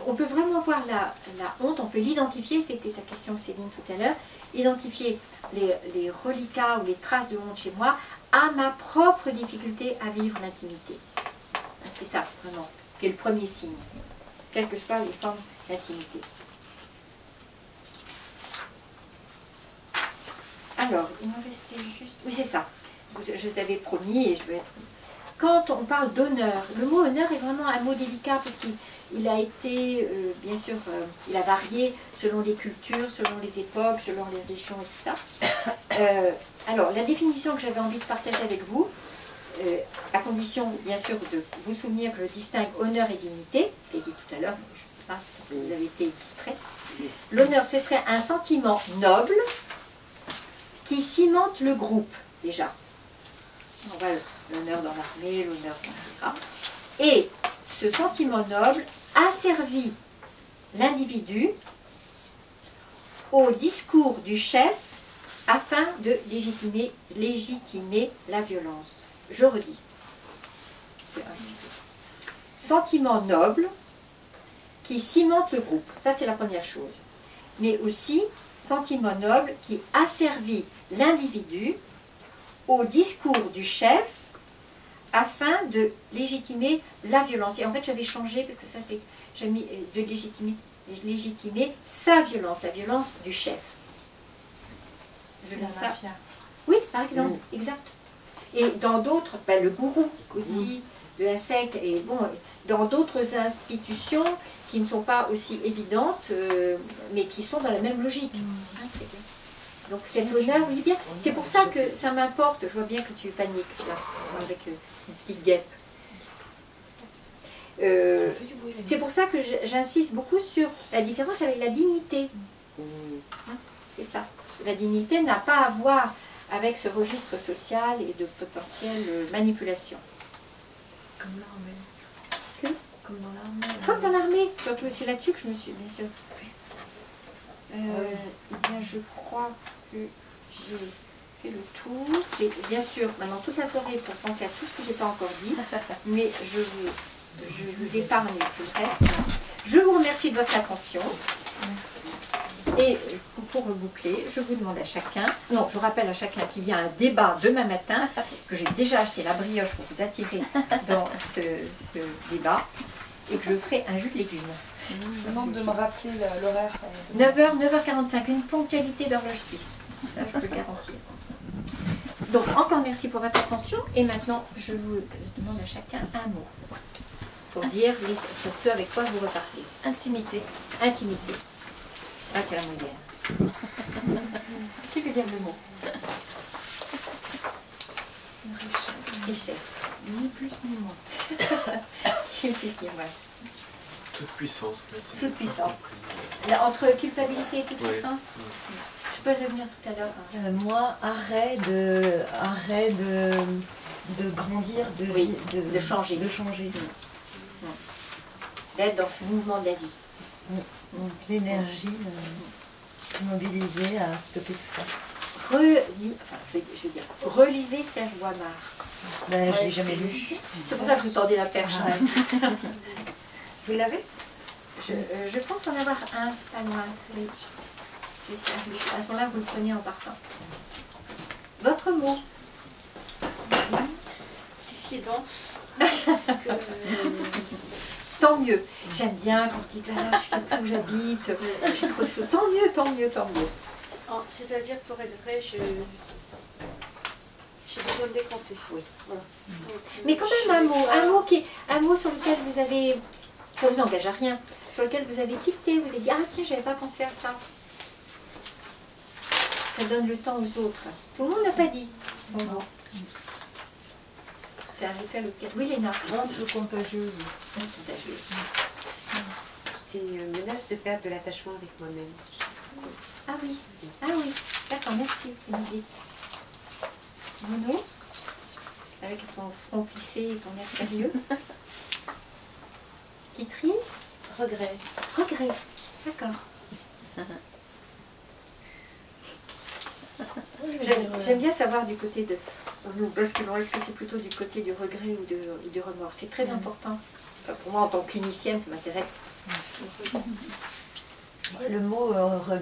On peut vraiment voir la honte, on peut l'identifier, c'était ta question Céline tout à l'heure, identifier les reliquats ou les traces de honte chez moi à ma propre difficulté à vivre l'intimité. C'est ça, vraiment, qui est le premier signe, quelles que soient les formes d'intimité. Alors, il m'en restait juste... Oui, c'est ça. Je vous avais promis, et je vais être quand on parle d'honneur, le mot honneur est vraiment un mot délicat parce qu'il a été, bien sûr, il a varié selon les cultures, selon les époques, selon les régions et tout ça. Alors, la définition que j'avais envie de partager avec vous, à condition, bien sûr, de vous souvenir que je distingue honneur et dignité, ce qui a été tout à l'heure, je ne sais pas si vous avez été distrait. L'honneur, ce serait un sentiment noble qui cimente le groupe, déjà. On va l'honneur dans l'armée, l'honneur, etc. Et ce sentiment noble asservit l'individu au discours du chef afin de légitimer la violence. Je redis. Sentiment noble qui cimente le groupe. Ça, c'est la première chose. Mais aussi, sentiment noble qui asservit l'individu au discours du chef afin de légitimer la violence. Et en fait, j'avais changé, parce que ça, c'est... J'ai mis de légitimer sa violence, la violence du chef. Je laisse ça. Oui, par exemple, exact. Et dans d'autres, ben, le gourou aussi, de la secte, et bon, dans d'autres institutions qui ne sont pas aussi évidentes, mais qui sont dans la même logique. Hein, c'est bien. Donc cet honneur, oui, bien. C'est pour ça que ça m'importe, je vois bien que tu paniques, là, avec une petite guêpe. C'est pour ça que j'insiste beaucoup sur la différence avec la dignité. Hein, c'est ça. La dignité n'a pas à voir avec ce registre social et de potentielle manipulation. Comme l'armée. Que Comme dans l'armée. Comme dans l'armée, surtout c'est là-dessus que je me suis bien sûr. Eh bien, je crois que j'ai fait le tour. J'ai bien sûr maintenant toute la soirée pour penser à tout ce que je n'ai pas encore dit, mais je vous épargne tout le reste. Je vous remercie de votre attention. Et pour reboucler, je vous demande à chacun, non, je rappelle à chacun qu'il y a un débat demain matin, que j'ai déjà acheté la brioche pour vous attirer dans ce débat, et que je ferai un jus de légumes. Je vous demande de me rappeler l'horaire. 9h, 9h45, une ponctualité d'horloge suisse. Ça, je peux le garantir. Donc, encore merci pour votre attention. Et maintenant, je vous demande à chacun un mot. Pour dire ce avec quoi vous repartez. Intimité. Intimité. Ah, c'est la moyenne. Qui veut dire le mot? Richesse. Ni plus ni moins. Ni plus ni moins. Toute puissance. Toute puissance. Là, entre culpabilité et toute Ouais. puissance, je peux revenir tout à l'heure. Hein. Moi, arrêt de grandir, Oui, de changer. De changer. D'être dans ce mouvement de la vie. Donc l'énergie mobilisée à stopper tout ça. Je veux dire, relisez Serge Boimard. Ben, je ne l'ai jamais lu. C'est pour ça que je vous tendais la perche. Ah. Vous l'avez? Je pense en avoir un, pas loin. Oui. À ce moment-là, vous le prenez en partant. Votre mot? C'est si dense. Tant mieux. J'aime bien quand vous dites là, je sais plus où j'habite, j'ai trop de choses. Tant mieux, tant mieux, tant mieux. C'est-à-dire que pour être vrai, j'ai besoin de décanter. Oui. Voilà. Mais quand même un mot sur lequel vous avez, ça vous engage à rien, sur lequel vous avez tilté, vous avez dit, ah tiens, j'avais pas pensé à ça. Ça donne le temps aux autres. Tout le monde n'a pas dit. Bon. C'est un rituel auquel... Oui, Léna. Honte contagieuse. Honte contagieuse. C'était une menace de perdre de l'attachement avec moi-même. Ah oui, d'accord, merci, Émilie. Mono, avec ton front plissé et ton air sérieux. Kitri, Regret. regret, d'accord. J'aime bien savoir du côté de... Nous basculons, est-ce que c'est plutôt du côté du regret ou du remords? C'est très important. Pour moi, en tant que clinicienne, ça m'intéresse. Le mot non,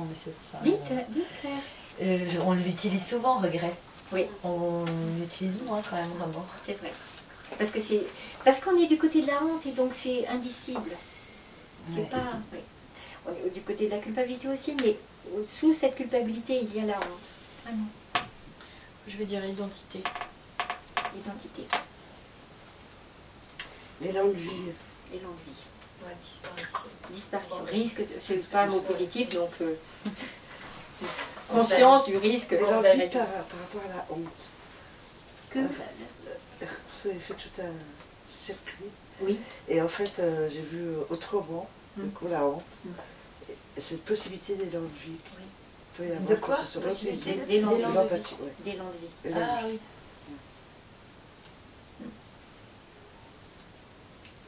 mais c'est pas... Dites Claire. On l'utilise souvent, regret. Oui. On l'utilise moins quand même, remords. C'est vrai. Parce qu'on est du côté de la honte et donc c'est indicible. C'est Ouais. pas... Oui. On est du côté de la culpabilité aussi, mais sous cette culpabilité, il y a la honte. Vraiment. Je vais dire identité. identité. L'élan de vie. Et l'envie. Ouais, disparition. Disparition. Risque, c'est pas un mot positif, donc conscience du risque. L'élan de vie par rapport à la honte. Que Vous avez fait tout un circuit. Oui. Et en fait, j'ai vu autrement, du coup, la honte. Et cette possibilité d'élan de vie. Oui. Il peut y avoir De quoi? quand on se ressaisit. D'élan de vie. L'empathie, ouais. D'élan de vie. Élan de Ah vie. oui.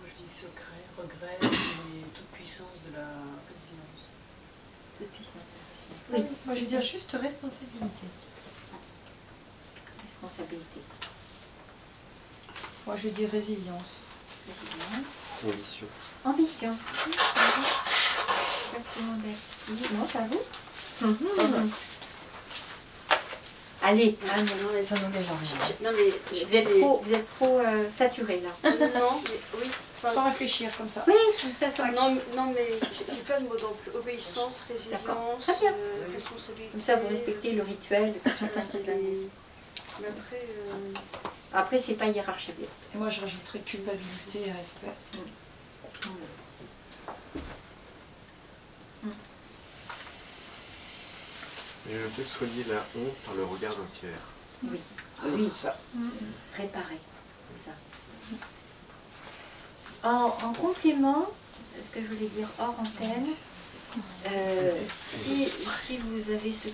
Moi je dis secret, regret et toute puissance de la résilience. Toute puissance. Oui, moi je veux dire juste responsabilité. Responsabilité. Moi je dis résilience. Ambition. Ambition. Exactement, Betty. Non, pas vous. Allez, Ah non, non, mais Ça n'engage en rien. non, mais vous êtes trop saturé là. non, mais oui. Enfin, Sans réfléchir comme ça. Oui, ça sent. non, mais j'ai pas de mots. Donc, obéissance, D'accord. résilience, Très bien. responsabilité. Comme ça, vous respectez le rituel. Mais après, Après, c'est pas hiérarchisé. Et moi je rajouterais culpabilité et respect. Et je peux soigner la honte par le regard d'un tiers. Oui. Oui, ça. Réparer. Ça. En complément, ce que je voulais dire hors antenne, si vous avez ce